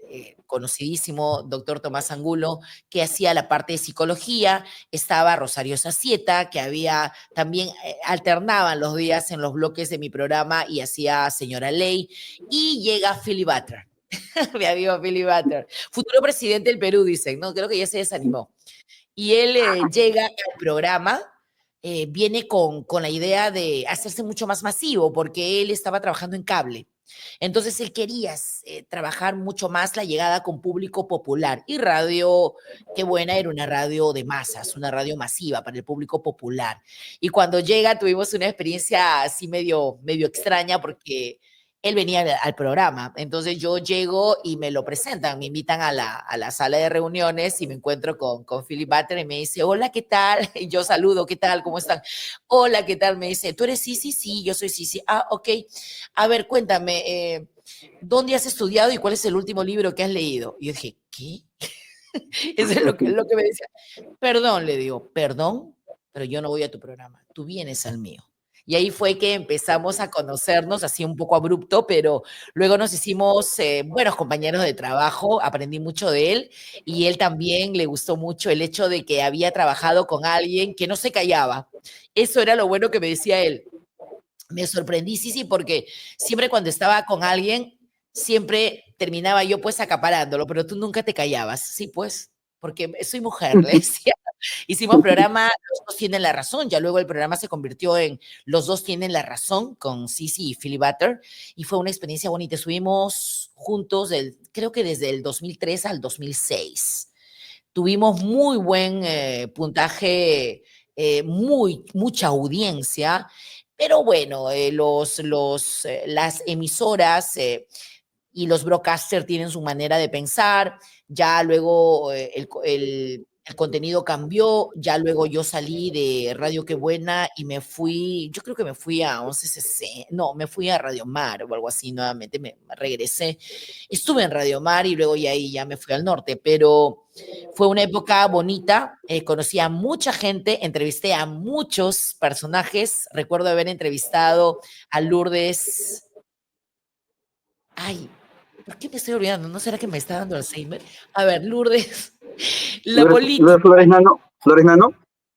conocidísimo doctor Tomás Angulo, que hacía la parte de psicología, estaba Rosario Sacieta, que había también, alternaban los días en los bloques de mi programa y hacía Señora Ley, y llega Philly Butler, mi amigo Philly Butler, futuro presidente del Perú, dicen, ¿no? Creo que ya se desanimó. Y él llega al programa, viene con la idea de hacerse mucho más masivo, porque él estaba trabajando en cable. Entonces él quería trabajar mucho más la llegada con público popular. Y Radio Qué Buena era una radio de masas, una radio masiva para el público popular. Y cuando llega tuvimos una experiencia así medio extraña, porque él venía al programa. Entonces yo llego y me lo presentan, me invitan a la sala de reuniones y me encuentro con Philip Butler y me dice, hola, ¿qué tal? Y yo saludo, ¿qué tal? ¿Cómo están? Hola, ¿qué tal? Me dice, ¿tú eres Sisi? Sí, yo soy Sisi. Ah, ok. A ver, cuéntame, ¿dónde has estudiado y cuál es el último libro que has leído? Y yo dije, ¿qué? Eso es lo que me decía. Perdón, le digo, perdón, pero yo no voy a tu programa, tú vienes al mío. Y ahí fue que empezamos a conocernos, así un poco abrupto, pero luego nos hicimos buenos compañeros de trabajo, aprendí mucho de él y él también le gustó mucho el hecho de que había trabajado con alguien que no se callaba. Eso era lo bueno que me decía él. Me sorprendí, sí, porque siempre cuando estaba con alguien, siempre terminaba yo pues acaparándolo, pero tú nunca te callabas, sí, pues, porque soy mujer, le decía. Hicimos programa, Los Dos Tienen la Razón, ya luego el programa se convirtió en Los Dos Tienen la Razón con Sisi y Philly Butler, y fue una experiencia bonita. Estuvimos juntos, creo que desde el 2003 al 2006. Tuvimos muy buen puntaje, mucha audiencia, pero bueno, las emisoras y los broadcasters tienen su manera de pensar, ya luego el contenido cambió, ya luego yo salí de Radio Qué Buena y me fui, yo creo que me fui a 11cc, no, me fui a Radio Mar o algo así nuevamente, me regresé, estuve en Radio Mar y luego ya ahí ya me fui al norte, pero fue una época bonita, conocí a mucha gente, entrevisté a muchos personajes, recuerdo haber entrevistado a Lourdes, ay, ¿por qué me estoy olvidando? ¿No será que me está dando Alzheimer? A ver, Lourdes, la política. Flores Nano.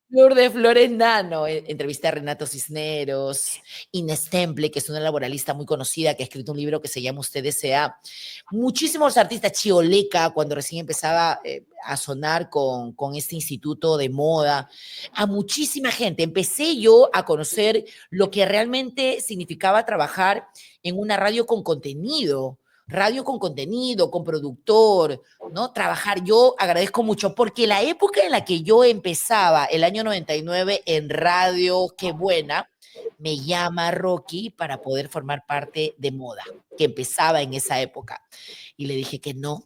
Lourdes Flores Nano, entrevisté a Renato Cisneros, Inés Temple, que es una laboralista muy conocida, que ha escrito un libro que se llama Usted desea. Muchísimos artistas, Chioleca, cuando recién empezaba a sonar con este instituto de moda, a muchísima gente. Empecé yo a conocer lo que realmente significaba trabajar en una radio con contenido, con productor, ¿no? Trabajar, yo agradezco mucho, porque la época en la que yo empezaba, el año 99, en Radio Qué Buena, me llama Rocky para poder formar parte de Moda, que empezaba en esa época. Y le dije que no,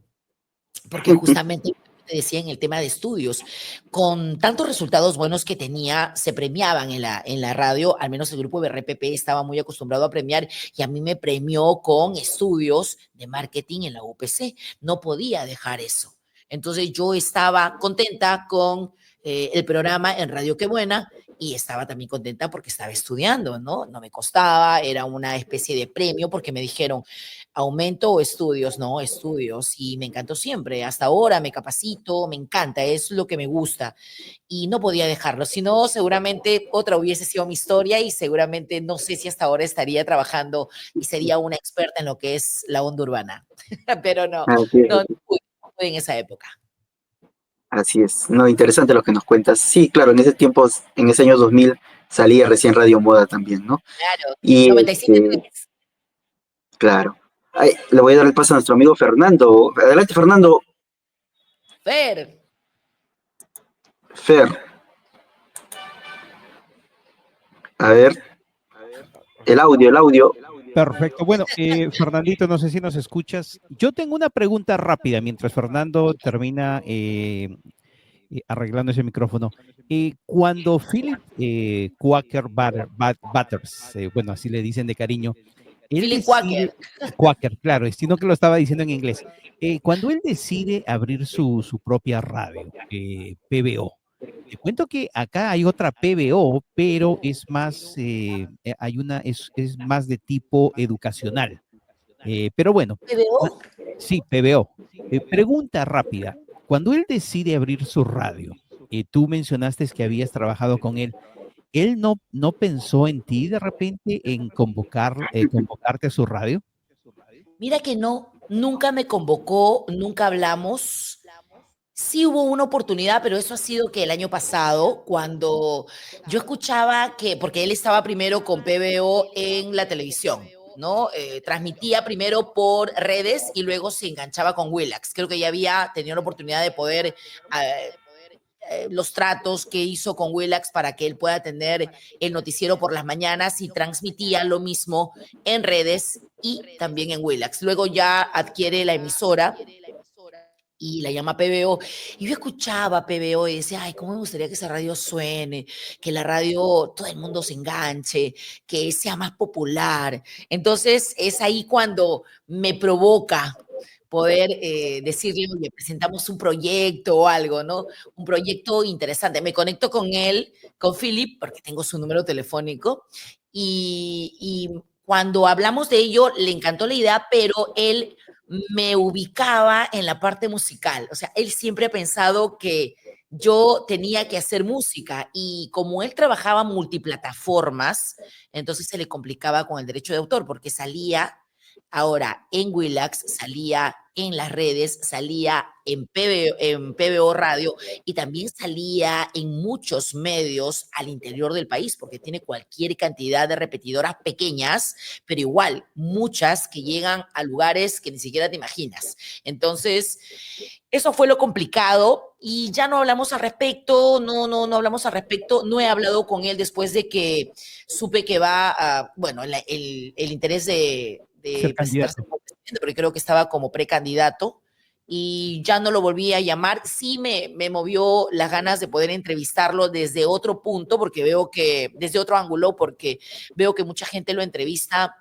porque justamente te decía en el tema de estudios, con tantos resultados buenos que tenía, se premiaban en la radio, al menos el grupo de RPP estaba muy acostumbrado a premiar y a mí me premió con estudios de marketing en la UPC. No podía dejar eso. Entonces yo estaba contenta con el programa en Radio Qué Buena y estaba también contenta porque estaba estudiando, ¿no? No me costaba, era una especie de premio porque me dijeron, ¿aumento o estudios? No, estudios. Y me encantó siempre. Hasta ahora me capacito, me encanta, es lo que me gusta. Y no podía dejarlo. Si no, seguramente otra hubiese sido mi historia y seguramente no sé si hasta ahora estaría trabajando y sería una experta en lo que es la onda urbana. Pero no, no pude en esa época. Así es. No, interesante lo que nos cuentas. Sí, claro, en ese tiempo, en ese año 2000, salía recién Radio Moda también, ¿no? Claro, Y 97. claro. Ay, le voy a dar el paso a nuestro amigo Fernando. Adelante, Fernando. Fer. Fer. A ver. El audio. Perfecto. Bueno, Fernandito, no sé si nos escuchas. Yo tengo una pregunta rápida mientras Fernando termina arreglando ese micrófono. Cuando Philip Quaker Butters, bueno, así le dicen de cariño, él Philip decide, Quaker, claro, sino que lo estaba diciendo en inglés. Cuando él decide abrir su propia radio, PBO, Te cuento que acá hay otra PBO, pero es más, es más de tipo educacional. Pero bueno, ah, ¿PBO? sí, PBO. Pregunta rápida. Cuando él decide abrir su radio, tú mencionaste que habías trabajado con él. ¿Él no pensó en ti de repente en convocarte a su radio? Mira que no, nunca me convocó, nunca hablamos. Sí hubo una oportunidad, pero eso ha sido que el año pasado, cuando yo escuchaba que, porque él estaba primero con PBO en la televisión, ¿no? Transmitía primero por redes y luego se enganchaba con Willax. Creo que ya había tenido la oportunidad de poder los tratos que hizo con Willax para que él pueda tener el noticiero por las mañanas y transmitía lo mismo en redes y también en Willax. Luego ya adquiere la emisora y la llama PBO. Y yo escuchaba PBO y decía, ay, cómo me gustaría que esa radio suene, que la radio todo el mundo se enganche, que sea más popular. Entonces es ahí cuando me provoca poder decirle, oye, presentamos un proyecto o algo, ¿no? Un proyecto interesante. Me conecto con él, con Philip, porque tengo su número telefónico, y cuando hablamos de ello, le encantó la idea, pero él me ubicaba en la parte musical. O sea, él siempre ha pensado que yo tenía que hacer música y como él trabajaba multiplataformas, entonces se le complicaba con el derecho de autor porque salía ahora en Willax, salía en las redes, salía en PBO Radio y también salía en muchos medios al interior del país, porque tiene cualquier cantidad de repetidoras pequeñas, pero igual muchas que llegan a lugares que ni siquiera te imaginas. Entonces, eso fue lo complicado y ya no hablamos al respecto, no hablamos al respecto, no he hablado con él después de que supe que va a, bueno, el interés Ser de presentarse candidato. como presidente, porque creo que estaba como precandidato y ya no lo volví a llamar. Sí me movió las ganas de poder entrevistarlo desde otro punto, porque veo que, desde otro ángulo, porque veo que mucha gente lo entrevista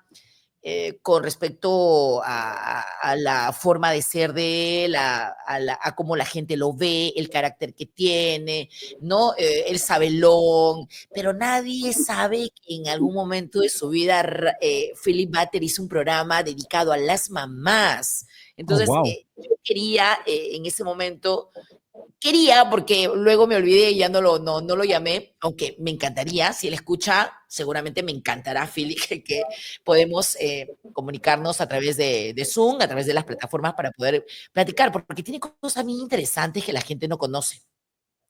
con respecto a la forma de ser de él, a cómo la gente lo ve, el carácter que tiene, ¿no? El sabelón, pero nadie sabe que en algún momento de su vida Philip Butter hizo un programa dedicado a las mamás. Oh, Entonces, wow. yo quería en ese momento quería, porque luego me olvidé y ya no lo llamé, aunque me encantaría, si él escucha, seguramente me encantará, Philly, que podemos comunicarnos a través de Zoom, a través de las plataformas para poder platicar, porque tiene cosas muy interesantes que la gente no conoce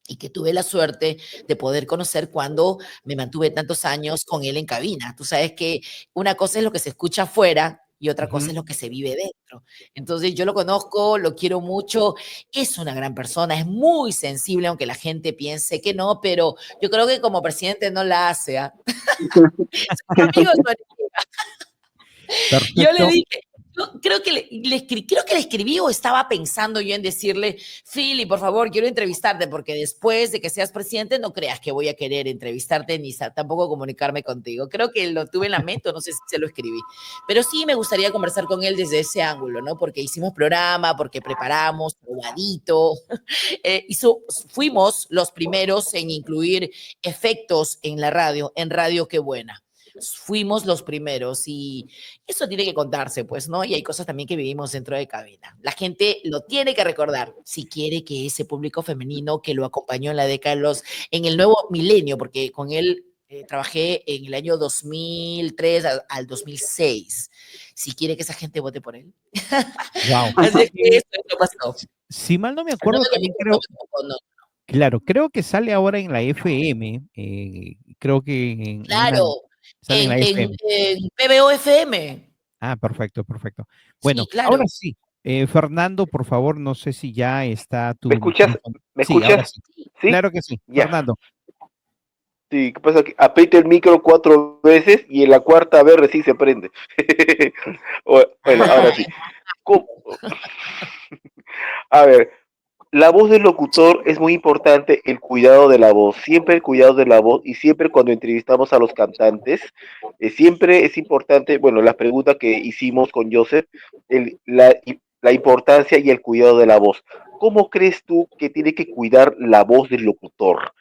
y que tuve la suerte de poder conocer cuando me mantuve tantos años con él en cabina. Tú sabes que una cosa es lo que se escucha afuera y otra cosa Ujú. es lo que se vive dentro. Entonces yo lo conozco, lo quiero mucho, es una gran persona, es muy sensible, aunque la gente piense que no, pero yo creo que como presidente no la hace. ¿Ah? Su amigo, su enemiga. Yo le Perfecto. dije, yo creo que creo que le escribí o estaba pensando yo en decirle, Philly, por favor, quiero entrevistarte, porque después de que seas presidente, no creas que voy a querer entrevistarte ni tampoco comunicarme contigo. Creo que lo tuve en la mente, no sé si se lo escribí. Pero sí me gustaría conversar con él desde ese ángulo, ¿no? Porque hicimos programa, porque preparamos, probadito. Fuimos los primeros en incluir efectos en Radio Qué Buena. Fuimos los primeros y eso tiene que contarse, pues, ¿no? Y hay cosas también que vivimos dentro de cabina. La gente lo tiene que recordar si quiere que ese público femenino que lo acompañó en la década de en el nuevo milenio, porque con él trabajé en el año 2003 al 2006. Si quiere que esa gente vote por él. Wow. Así es que eso pasó. Si mal no me No acuerdo, me también convocó, no creo, me convocó, no. claro, creo que sale ahora en la FM. Creo que en una Claro, sale en la FM. en PBO FM. Ah, perfecto, perfecto. Sí, Bueno, ahora claro. sí. Fernando, por favor, no sé si ya está ¿Me tu escuchas? micrófono. ¿Me Sí, ahora escuchas? sí. ¿Sí? Claro que sí. Ya. Fernando. Sí, ¿qué pasa? Que apriete el micro 4 veces y en la cuarta vez recién se prende. Bueno, ahora sí. ¿Cómo? A ver, la voz del locutor es muy importante, el cuidado de la voz, siempre el cuidado de la voz y siempre cuando entrevistamos a los cantantes, siempre es importante, bueno, las preguntas que hicimos con Joseph, la importancia y el cuidado de la voz. ¿cómo crees tú que tiene que cuidar la voz del locutor?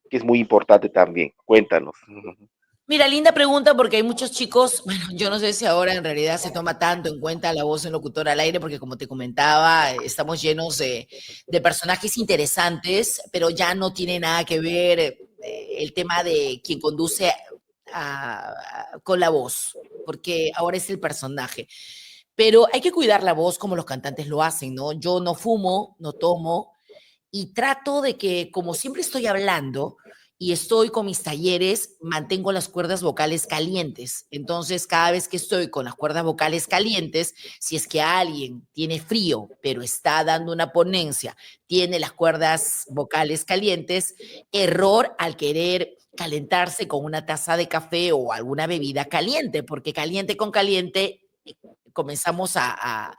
Que es muy importante también. Cuéntanos. Mira, linda pregunta porque hay muchos chicos, bueno, yo no sé si ahora en realidad se toma tanto en cuenta la voz del locutor al aire, porque como te comentaba, estamos llenos de personajes interesantes, pero ya no tiene nada que ver el tema de quien conduce con la voz, porque ahora es el personaje. Pero hay que cuidar la voz como los cantantes lo hacen, ¿no? Yo no fumo, no tomo y trato de que, como siempre estoy hablando y estoy con mis talleres, mantengo las cuerdas vocales calientes. Entonces, cada vez que estoy con las cuerdas vocales calientes, si es que alguien tiene frío, pero está dando una ponencia, tiene las cuerdas vocales calientes, error al querer calentarse con una taza de café o alguna bebida caliente, porque caliente con caliente comenzamos a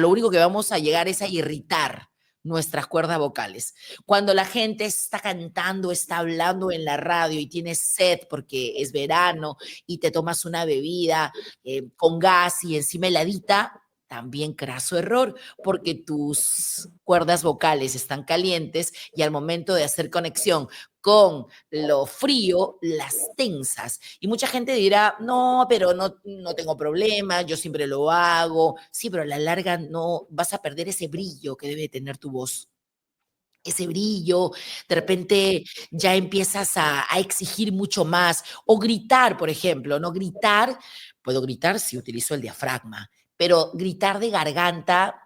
lo único que vamos a llegar es a irritar nuestras cuerdas vocales. Cuando la gente está cantando, está hablando en la radio y tienes sed porque es verano y te tomas una bebida con gas y encima heladita, también craso error, porque tus cuerdas vocales están calientes y al momento de hacer conexión con lo frío, las tensas. Y mucha gente dirá, no, pero no tengo problema, yo siempre lo hago. Sí, pero a la larga no vas a perder ese brillo que debe tener tu voz. Ese brillo, de repente ya empiezas a exigir mucho más. O gritar, por ejemplo, ¿no? Gritar, puedo gritar si utilizo el diafragma, pero gritar de garganta,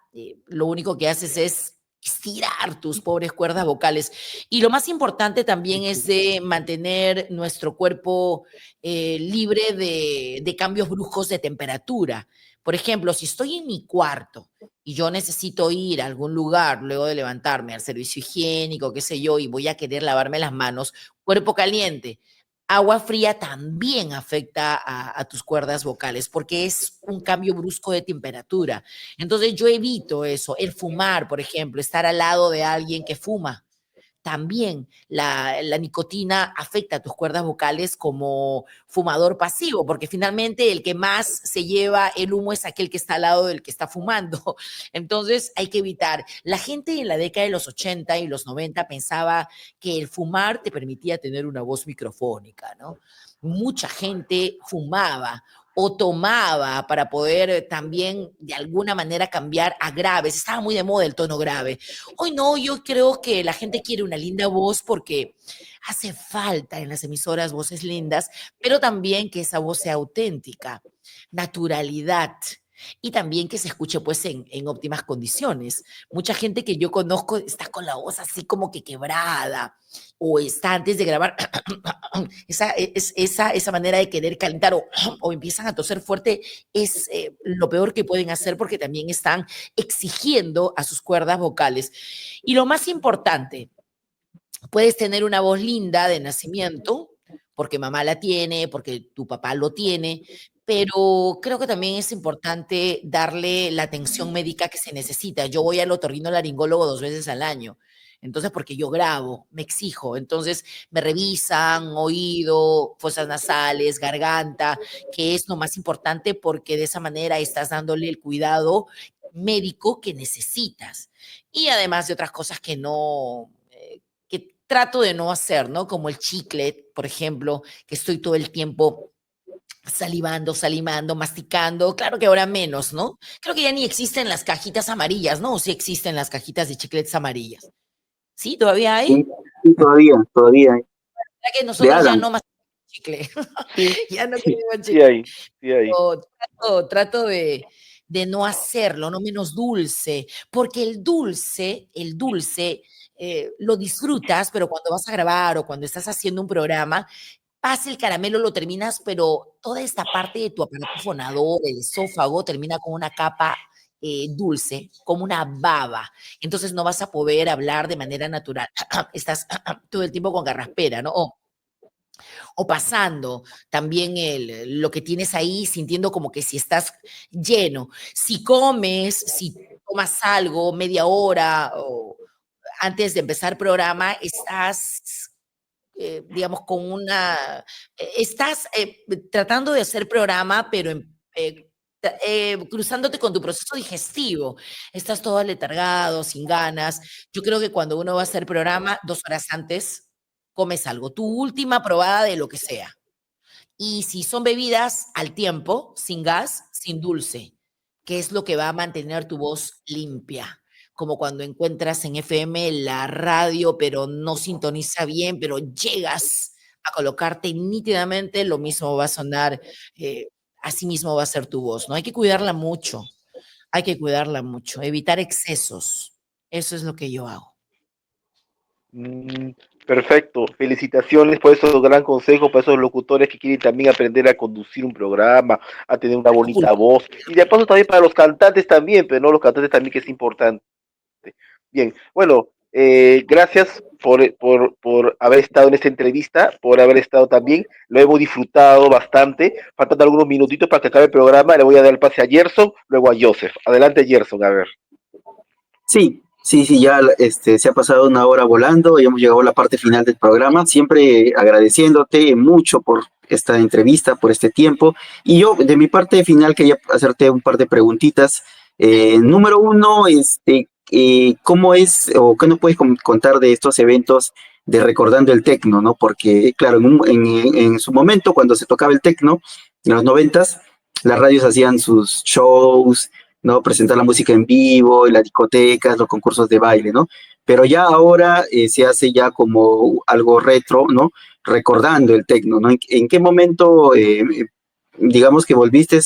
lo único que haces es estirar tus pobres cuerdas vocales. Y lo más importante también es de mantener nuestro cuerpo libre de cambios bruscos de temperatura. Por ejemplo, si estoy en mi cuarto y yo necesito ir a algún lugar luego de levantarme al servicio higiénico, qué sé yo, y voy a querer lavarme las manos, cuerpo caliente. Agua fría también afecta a tus cuerdas vocales porque es un cambio brusco de temperatura. Entonces yo evito eso, el fumar, por ejemplo, estar al lado de alguien que fuma. También la nicotina afecta a tus cuerdas vocales como fumador pasivo, porque finalmente el que más se lleva el humo es aquel que está al lado del que está fumando. Entonces hay que evitar. La gente en la década de los 80 y los 90 pensaba que el fumar te permitía tener una voz microfónica, ¿no? Mucha gente fumaba o tomaba para poder también de alguna manera cambiar a graves. Estaba muy de moda el tono grave. Hoy no, yo creo que la gente quiere una linda voz porque hace falta en las emisoras voces lindas, pero también que esa voz sea auténtica, naturalidad. Y también que se escuche pues en óptimas condiciones. Mucha gente que yo conozco está con la voz así como que quebrada o está antes de grabar esa manera de querer calentar o empiezan a toser fuerte es lo peor que pueden hacer porque también están exigiendo a sus cuerdas vocales. Y lo más importante, puedes tener una voz linda de nacimiento, porque mamá la tiene, porque tu papá lo tiene, pero creo que también es importante darle la atención médica que se necesita. Yo voy al otorrinolaringólogo 2 veces al año. Entonces, porque yo grabo, me exijo. Entonces, me revisan oído, fosas nasales, garganta, que es lo más importante porque de esa manera estás dándole el cuidado médico que necesitas. Y además de otras cosas que no, que trato de no hacer, ¿no? Como el chicle, por ejemplo, que estoy todo el tiempo salivando, salimando, masticando. Claro que ahora menos, ¿no? Creo que ya ni existen las cajitas amarillas, ¿no? O sí existen las cajitas de chicletes amarillas. ¿Sí? ¿Todavía hay? Sí, sí, todavía. Ya que De nosotros ya Adam. no masticamos chicle. Sí, Ya no sí, comemos sí chicle. hay, sí hay. Trato de no hacerlo, no menos dulce, porque el dulce lo disfrutas, pero cuando vas a grabar o cuando estás haciendo un programa, pasa el caramelo, lo terminas, pero toda esta parte de tu aparato fonador, el esófago, termina con una capa dulce, como una baba. Entonces no vas a poder hablar de manera natural. Estás todo el tiempo con garraspera, ¿no? O pasando también lo que tienes ahí, sintiendo como que si estás lleno. Si comes, si tomas algo media hora o antes de empezar el programa, estás, digamos, estás tratando de hacer programa, pero cruzándote con tu proceso digestivo. Estás todo aletargado, sin ganas. Yo creo que cuando uno va a hacer programa, 2 horas antes, comes algo, tu última probada de lo que sea. Y si son bebidas al tiempo, sin gas, sin dulce, que es lo que va a mantener tu voz limpia. Como cuando encuentras en FM la radio, pero no sintoniza bien, pero llegas a colocarte nítidamente, lo mismo va a sonar, así mismo va a ser tu voz, ¿no? Hay que cuidarla mucho, hay que cuidarla mucho, evitar excesos. Eso es lo que yo hago. Mm, perfecto, felicitaciones por esos gran consejos para esos locutores que quieren también aprender a conducir un programa, a tener una bonita voz, y de paso también para los cantantes también, pero no los cantantes también que es importante. Bien, bueno, gracias por haber estado en esta entrevista, por haber estado también, lo hemos disfrutado bastante, faltando algunos minutitos para que acabe el programa, le voy a dar el pase a Gerson, luego a Joseph. Adelante Gerson, a ver. Sí, ya se ha pasado una hora volando y hemos llegado a la parte final del programa, siempre agradeciéndote mucho por esta entrevista, por este tiempo. Y yo, de mi parte final, quería hacerte un par de preguntitas. Número uno, ¿cómo es o qué nos puedes contar de estos eventos de Recordando el Tecno, ¿no? Porque, claro, en su momento, cuando se tocaba el tecno, en los noventas, las radios hacían sus shows, ¿no? Presentar la música en vivo, en las discotecas, los concursos de baile, ¿no? Pero ya ahora se hace ya como algo retro, ¿no? Recordando el tecno, ¿no? ¿En qué momento, digamos que volviste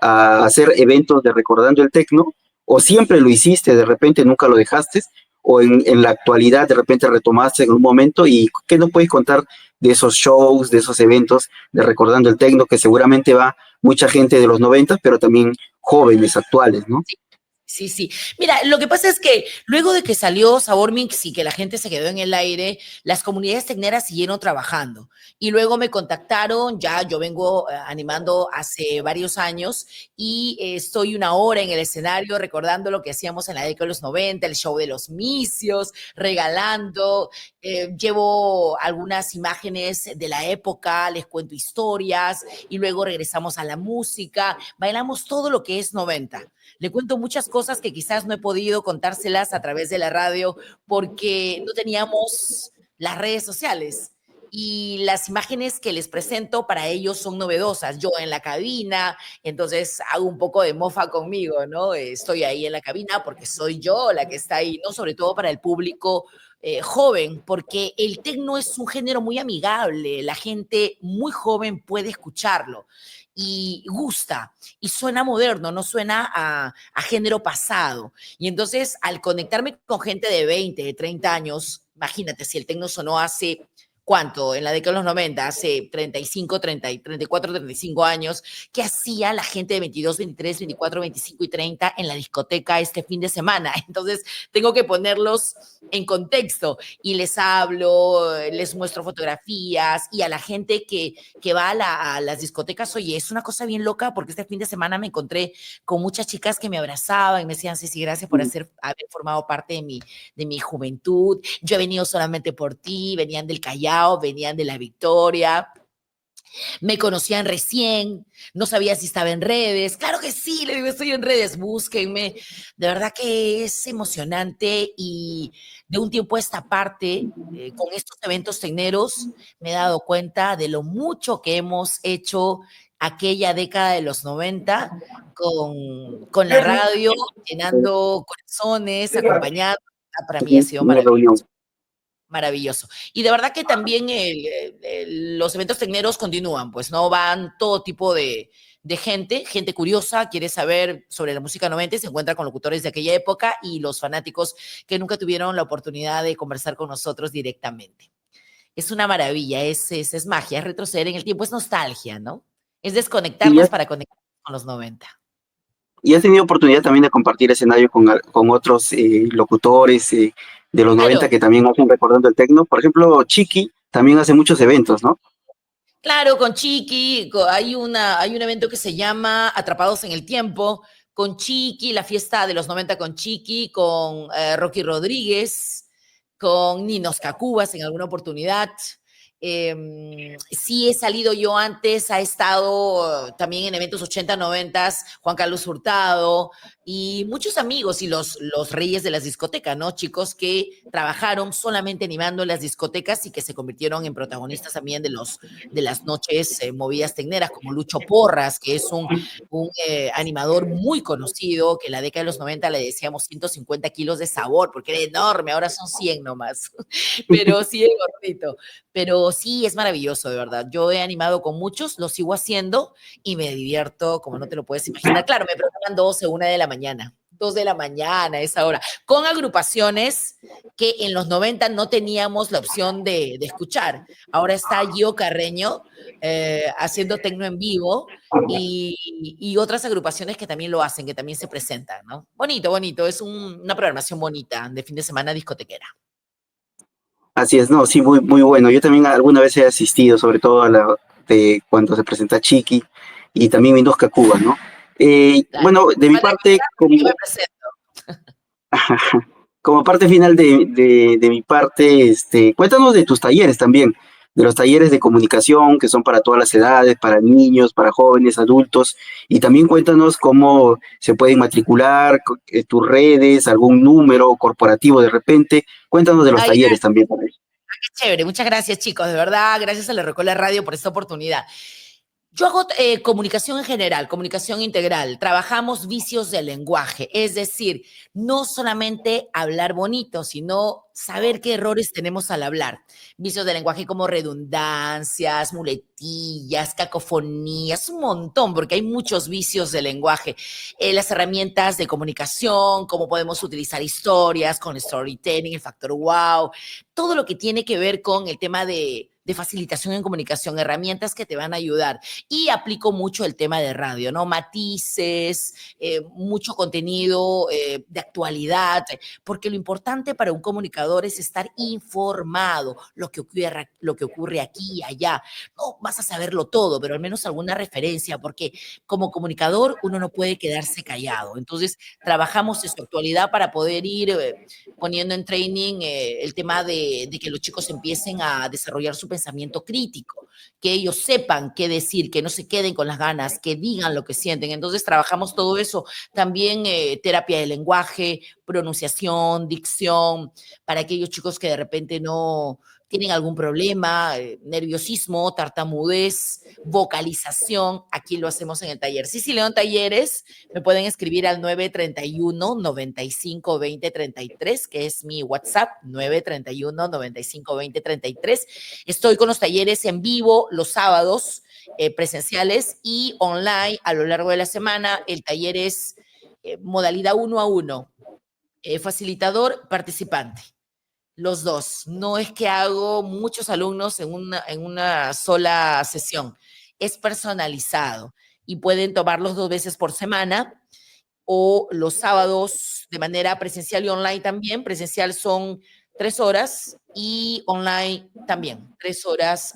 a hacer eventos de recordando el tecno? ¿O siempre lo hiciste, de repente nunca lo dejaste? ¿O en la actualidad de repente retomaste en un momento? ¿Y qué nos puedes contar de esos shows, de esos eventos de recordando el tecno, que seguramente va mucha gente de los 90, pero también jóvenes actuales, ¿no? Sí, sí. Mira, lo que pasa es que luego de que salió Sabor Mix y que la gente se quedó en el aire, las comunidades tecneras siguieron trabajando. Y luego me contactaron, ya yo vengo animando hace varios años y estoy 1 hora en el escenario recordando lo que hacíamos en la década de los 90, el show de los misios, regalando. Llevo algunas imágenes de la época, les cuento historias y luego regresamos a la música. Bailamos todo lo que es 90. Le cuento muchas cosas que quizás no he podido contárselas a través de la radio porque no teníamos las redes sociales. Y las imágenes que les presento para ellos son novedosas. Yo en la cabina, entonces hago un poco de mofa conmigo, ¿no? Estoy ahí en la cabina porque soy yo la que está ahí, ¿no? Sobre todo para el público joven, porque el tecno es un género muy amigable. La gente muy joven puede escucharlo y gusta y suena moderno, no suena a género pasado. Y entonces, al conectarme con gente de 20, de 30 años, imagínate, si el tecno sonó hace, ¿cuánto? En la década de los 90, hace 35, 30, 34, 35 años, ¿qué hacía la gente de 22, 23, 24, 25 y 30 en la discoteca este fin de semana? Entonces, tengo que ponerlos en contexto y les hablo, les muestro fotografías y a la gente que va a las discotecas, oye, es una cosa bien loca porque este fin de semana me encontré con muchas chicas que me abrazaban y me decían, sí, sí, gracias por haber formado parte de mi juventud. Yo he venido solamente por ti, venían del Callao, venían de la Victoria, me conocían recién, no sabía si estaba en redes. Claro que sí, le digo, estoy en redes, búsquenme. De verdad que es emocionante y de un tiempo a esta parte, con estos eventos tecneros, me he dado cuenta de lo mucho que hemos hecho aquella década de los 90 con la radio, llenando corazones, acompañando. Para mí ha sido maravilloso. Maravilloso. Y de verdad que también los eventos tecneros continúan, pues no van todo tipo de gente curiosa, quiere saber sobre la música 90, se encuentra con locutores de aquella época y los fanáticos que nunca tuvieron la oportunidad de conversar con nosotros directamente. Es una maravilla, es magia, es retroceder en el tiempo, es nostalgia, ¿no? Es desconectarnos para conectarnos con los 90. ¿Y has tenido oportunidad también de compartir escenario con otros locutores de los 90 Claro. que también hacen recordando el tecno? Por ejemplo, Chiqui también hace muchos eventos, ¿no? Claro, con Chiqui, hay un evento que se llama Atrapados en el Tiempo, con Chiqui, la fiesta de los 90 con Chiqui, con Rocky Rodríguez, con Ninos Cacubas en alguna oportunidad. Sí he salido yo antes, ha estado también en eventos 80, 90, Juan Carlos Hurtado y muchos amigos y los reyes de las discotecas, ¿no? Chicos que trabajaron solamente animando las discotecas y que se convirtieron en protagonistas también de las noches movidas tecneras, como Lucho Porras, que es un animador muy conocido, que en la década de los 90 le decíamos 150 kilos de sabor, porque era enorme, ahora son 100 nomás, pero sí es gordito. Pero sí, es maravilloso, de verdad. Yo he animado con muchos, lo sigo haciendo y me divierto como no te lo puedes imaginar. Claro, me programan 12, 1 de la mañana, 2 de la mañana, esa hora, con agrupaciones que en los 90 no teníamos la opción de escuchar. Ahora está Gio Carreño haciendo tecno en vivo y otras agrupaciones que también lo hacen, que también se presentan, ¿no? Bonito, bonito, es una programación bonita de fin de semana discotequera. Así es, no, sí, muy, muy bueno. Yo también alguna vez he asistido, sobre todo a la de cuando se presenta Chiqui y también Mindosca Cuba, ¿no? Claro. Bueno, de mi Ojalá que parte, sea, yo me presento. como parte final de mi parte, cuéntanos de tus talleres también, de los talleres de comunicación que son para todas las edades, para niños, para jóvenes, adultos, y también cuéntanos cómo se pueden matricular, tus redes, algún número corporativo de repente. Cuéntanos de los Ay, talleres también. qué chévere. Muchas gracias, chicos. De verdad, gracias a la Recola Radio por esta oportunidad. Yo hago comunicación en general, comunicación integral. Trabajamos vicios del lenguaje, es decir, no solamente hablar bonito, sino saber qué errores tenemos al hablar. Vicios del lenguaje como redundancias, muletillas, cacofonías, un montón, porque hay muchos vicios del lenguaje. Las herramientas de comunicación, cómo podemos utilizar historias con el storytelling, el factor wow, todo lo que tiene que ver con el tema de facilitación en comunicación, herramientas que te van a ayudar. Y aplico mucho el tema de radio, ¿no? Matices, mucho contenido de actualidad, porque lo importante para un comunicador es estar informado, lo que ocurre aquí y allá. No vas a saberlo todo, pero al menos alguna referencia, porque como comunicador uno no puede quedarse callado. Entonces, trabajamos en su actualidad para poder ir poniendo en training el tema de que los chicos empiecen a desarrollar su pensamiento crítico, que ellos sepan qué decir, que no se queden con las ganas, que digan lo que sienten. Entonces trabajamos todo eso. También terapia de lenguaje, pronunciación, dicción, para aquellos chicos que de repente no tienen algún problema, nerviosismo, tartamudez, vocalización, aquí lo hacemos en el taller. Sí, León Talleres, me pueden escribir al 931-95-20-33, que es mi WhatsApp, 931-95-20-33. Estoy con los talleres en vivo los sábados, presenciales y online a lo largo de la semana. El taller es modalidad 1 a 1, facilitador, participante. Los dos. No es que hago muchos alumnos en una sola sesión. Es personalizado y pueden tomarlos 2 veces por semana o los sábados de manera presencial y online también. Presencial son 3 horas y online también 3 horas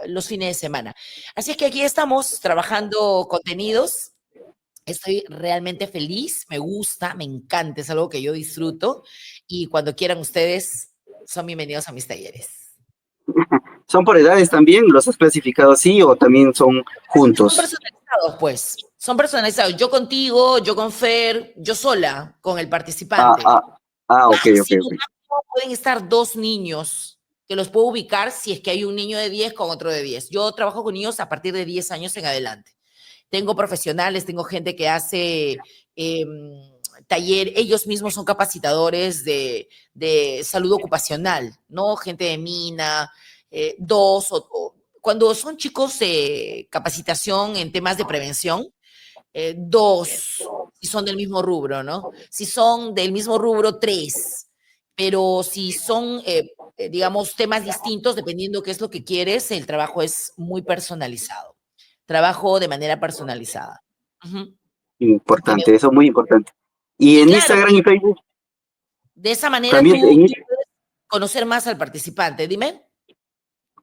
los fines de semana. Así es que aquí estamos trabajando contenidos. Estoy realmente feliz, me gusta, me encanta, es algo que yo disfruto y cuando quieran ustedes son bienvenidos a mis talleres. ¿Son por edades también? ¿Los has clasificado así o también son juntos? Son personalizados, pues, son personalizados. Yo contigo, yo con Fer, yo sola, con el participante. Ok. Máximo pueden estar 2 niños que los puedo ubicar si es que hay un niño de 10 con otro de 10. Yo trabajo con niños a partir de 10 años en adelante. Tengo profesionales, tengo gente que hace taller, ellos mismos son capacitadores de salud ocupacional, ¿no? Gente de mina, cuando son chicos de capacitación en temas de prevención, 2, si son del mismo rubro, ¿no? Si son del mismo rubro, 3, pero si son, digamos, temas distintos, dependiendo qué es lo que quieres, el trabajo es muy personalizado. Trabajo de manera personalizada. Importante, eso es muy importante. ¿Y en claro, Instagram y Facebook? de esa manera También tú puedes conocer más al participante. Dime.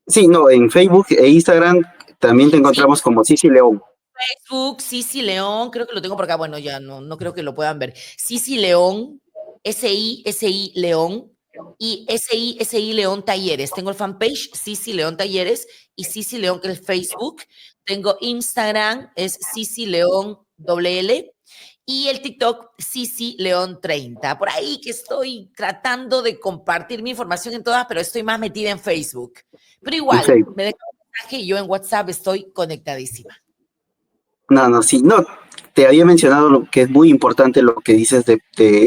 Sí, no, en Facebook e Instagram también te encontramos como Cici León. Facebook, Cici León, creo que lo tengo por acá. Bueno, ya no creo que lo puedan ver. Cici León, SI León. y SI León Talleres. Tengo el fanpage Cici León Talleres y Cici León, que es el Facebook. Tengo Instagram, es Cici León LL. Y el TikTok, Cici León 30. Por ahí que estoy tratando de compartir mi información en todas, pero estoy más metida en Facebook. Pero igual, Perfecto. me dejan un mensaje y yo en WhatsApp estoy conectadísima. No, sí, no, te había mencionado lo que es muy importante lo que dices de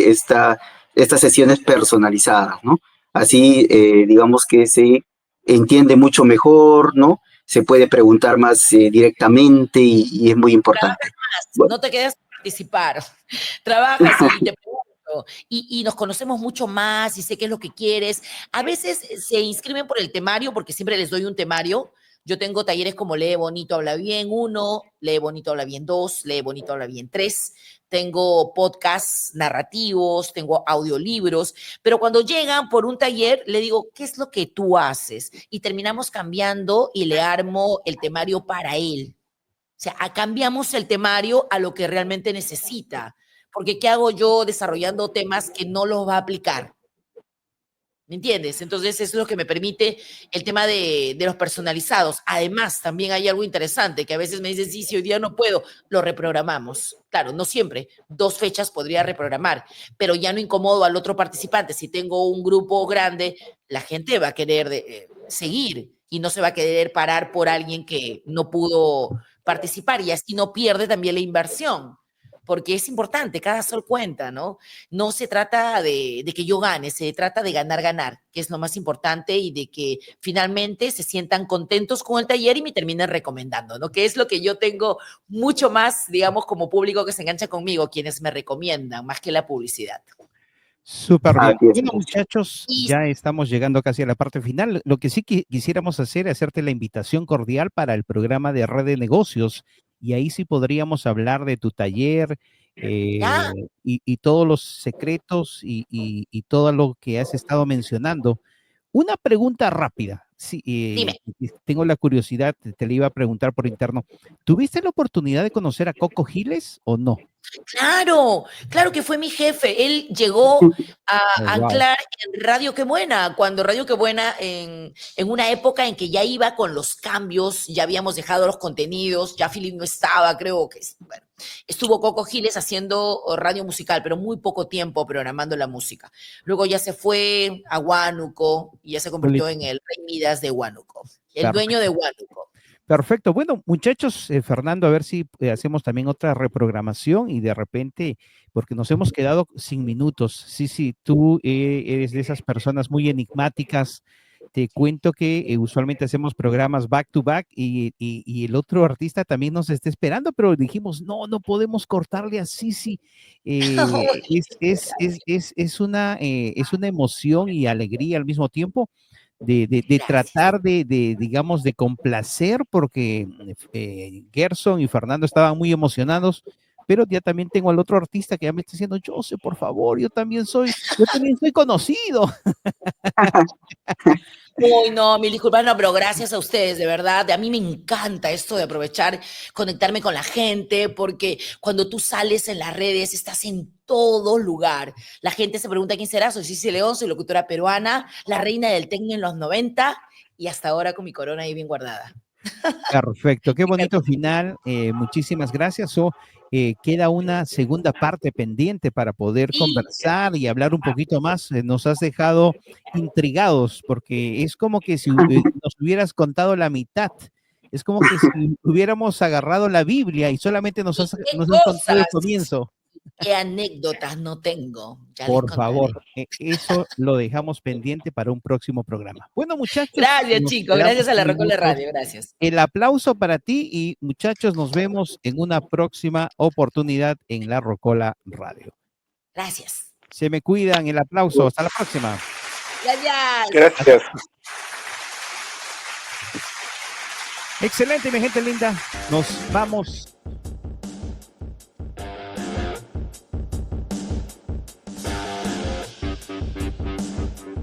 estas sesiones personalizadas, ¿no? Así, digamos que se entiende mucho mejor, ¿no? Se puede preguntar más directamente y es muy importante. Bueno, No te quedes sin participar. Trabajas y te pregunto. Y nos conocemos mucho más y sé qué es lo que quieres. A veces se inscriben por el temario, porque siempre les doy un temario. Yo tengo talleres como Lee Bonito, Habla Bien 1, Lee Bonito, Habla Bien 2, Lee Bonito, Habla Bien 3. Tengo podcasts narrativos, tengo audiolibros, pero cuando llegan por un taller, le digo, ¿qué es lo que tú haces? Y terminamos cambiando y le armo el temario para él. O sea, cambiamos el temario a lo que realmente necesita. Porque ¿qué hago yo desarrollando temas que no los va a aplicar? ¿Me entiendes? Entonces, eso es lo que me permite el tema de los personalizados. Además, también hay algo interesante que a veces me dicen, sí, si hoy día no puedo, lo reprogramamos. Claro, no siempre. 2 fechas podría reprogramar, pero ya no incomodo al otro participante. Si tengo un grupo grande, la gente va a querer seguir y no se va a querer parar por alguien que no pudo participar y así no pierde también la inversión. Porque es importante, cada sol cuenta, ¿no? No se trata de que yo gane, se trata de ganar, que es lo más importante y de que finalmente se sientan contentos con el taller y me terminen recomendando, ¿no? Que es lo que yo tengo mucho más, digamos, como público que se engancha conmigo, quienes me recomiendan, más que la publicidad. Súper bien. así es. Bueno, muchachos, Y ya estamos llegando casi a la parte final. Lo que sí quisiéramos hacer es hacerte la invitación cordial para el programa de Red de Negocios y ahí sí podríamos hablar de tu taller ya, y todos los secretos y todo lo que has estado mencionando. Una pregunta rápida. Sí, dime. tengo la curiosidad, te la iba a preguntar por interno. ¿Tuviste la oportunidad de conocer a Coco Giles o no? Claro, claro que fue mi jefe. Él llegó a Oh, wow. anclar en Radio Qué Buena, cuando Radio Qué Buena, en una época en que ya iba con los cambios, ya habíamos dejado los contenidos, ya Philip no estaba, creo que, bueno, estuvo Coco Giles haciendo radio musical, pero muy poco tiempo programando la música. Luego ya se fue a Huánuco y ya se convirtió en el Rey Midas de Huánuco, el dueño de Perfecto. Huánuco. Perfecto. Bueno, muchachos, Fernando, a ver si hacemos también otra reprogramación y de repente, porque nos hemos quedado sin minutos. Sí, sí, tú eres de esas personas muy enigmáticas. Te cuento que usualmente hacemos programas back to back y el otro artista también nos está esperando, pero dijimos, no, no podemos cortarle así, sí. Es una emoción y alegría al mismo tiempo de Gracias. tratar digamos, de complacer, porque Gerson y Fernando estaban muy emocionados, pero ya también tengo al otro artista que ya me está diciendo, José, por favor, yo también soy conocido. Uy, no, mil disculpas, no, pero gracias a ustedes, de verdad. A mí me encanta esto de aprovechar, conectarme con la gente, porque cuando tú sales en las redes, estás en todo lugar. La gente se pregunta quién será. Soy Cici León, soy locutora peruana, la reina del tecno en los 90 y hasta ahora con mi corona ahí bien guardada. Perfecto, qué Me encanta. bonito final. Muchísimas gracias. Queda una segunda parte pendiente para poder Sí, conversar y hablar un poquito más. Nos has dejado intrigados porque es como que si nos hubieras contado la mitad. Es como que si hubiéramos agarrado la Biblia y solamente y qué nos has contado el cosas, comienzo. qué anécdotas no tengo. Ya les Por contaré. favor, eso lo dejamos pendiente para un próximo programa. Bueno, muchachos, Gracias, nos chicos. quedamos Gracias a la sin Rocola minutos. Radio. Gracias. El aplauso para ti y muchachos, nos vemos en una próxima oportunidad en La Rocola Radio. Gracias. Se me cuidan, el aplauso. Hasta la próxima. Gracias. Gracias. Excelente, mi gente linda. Nos vamos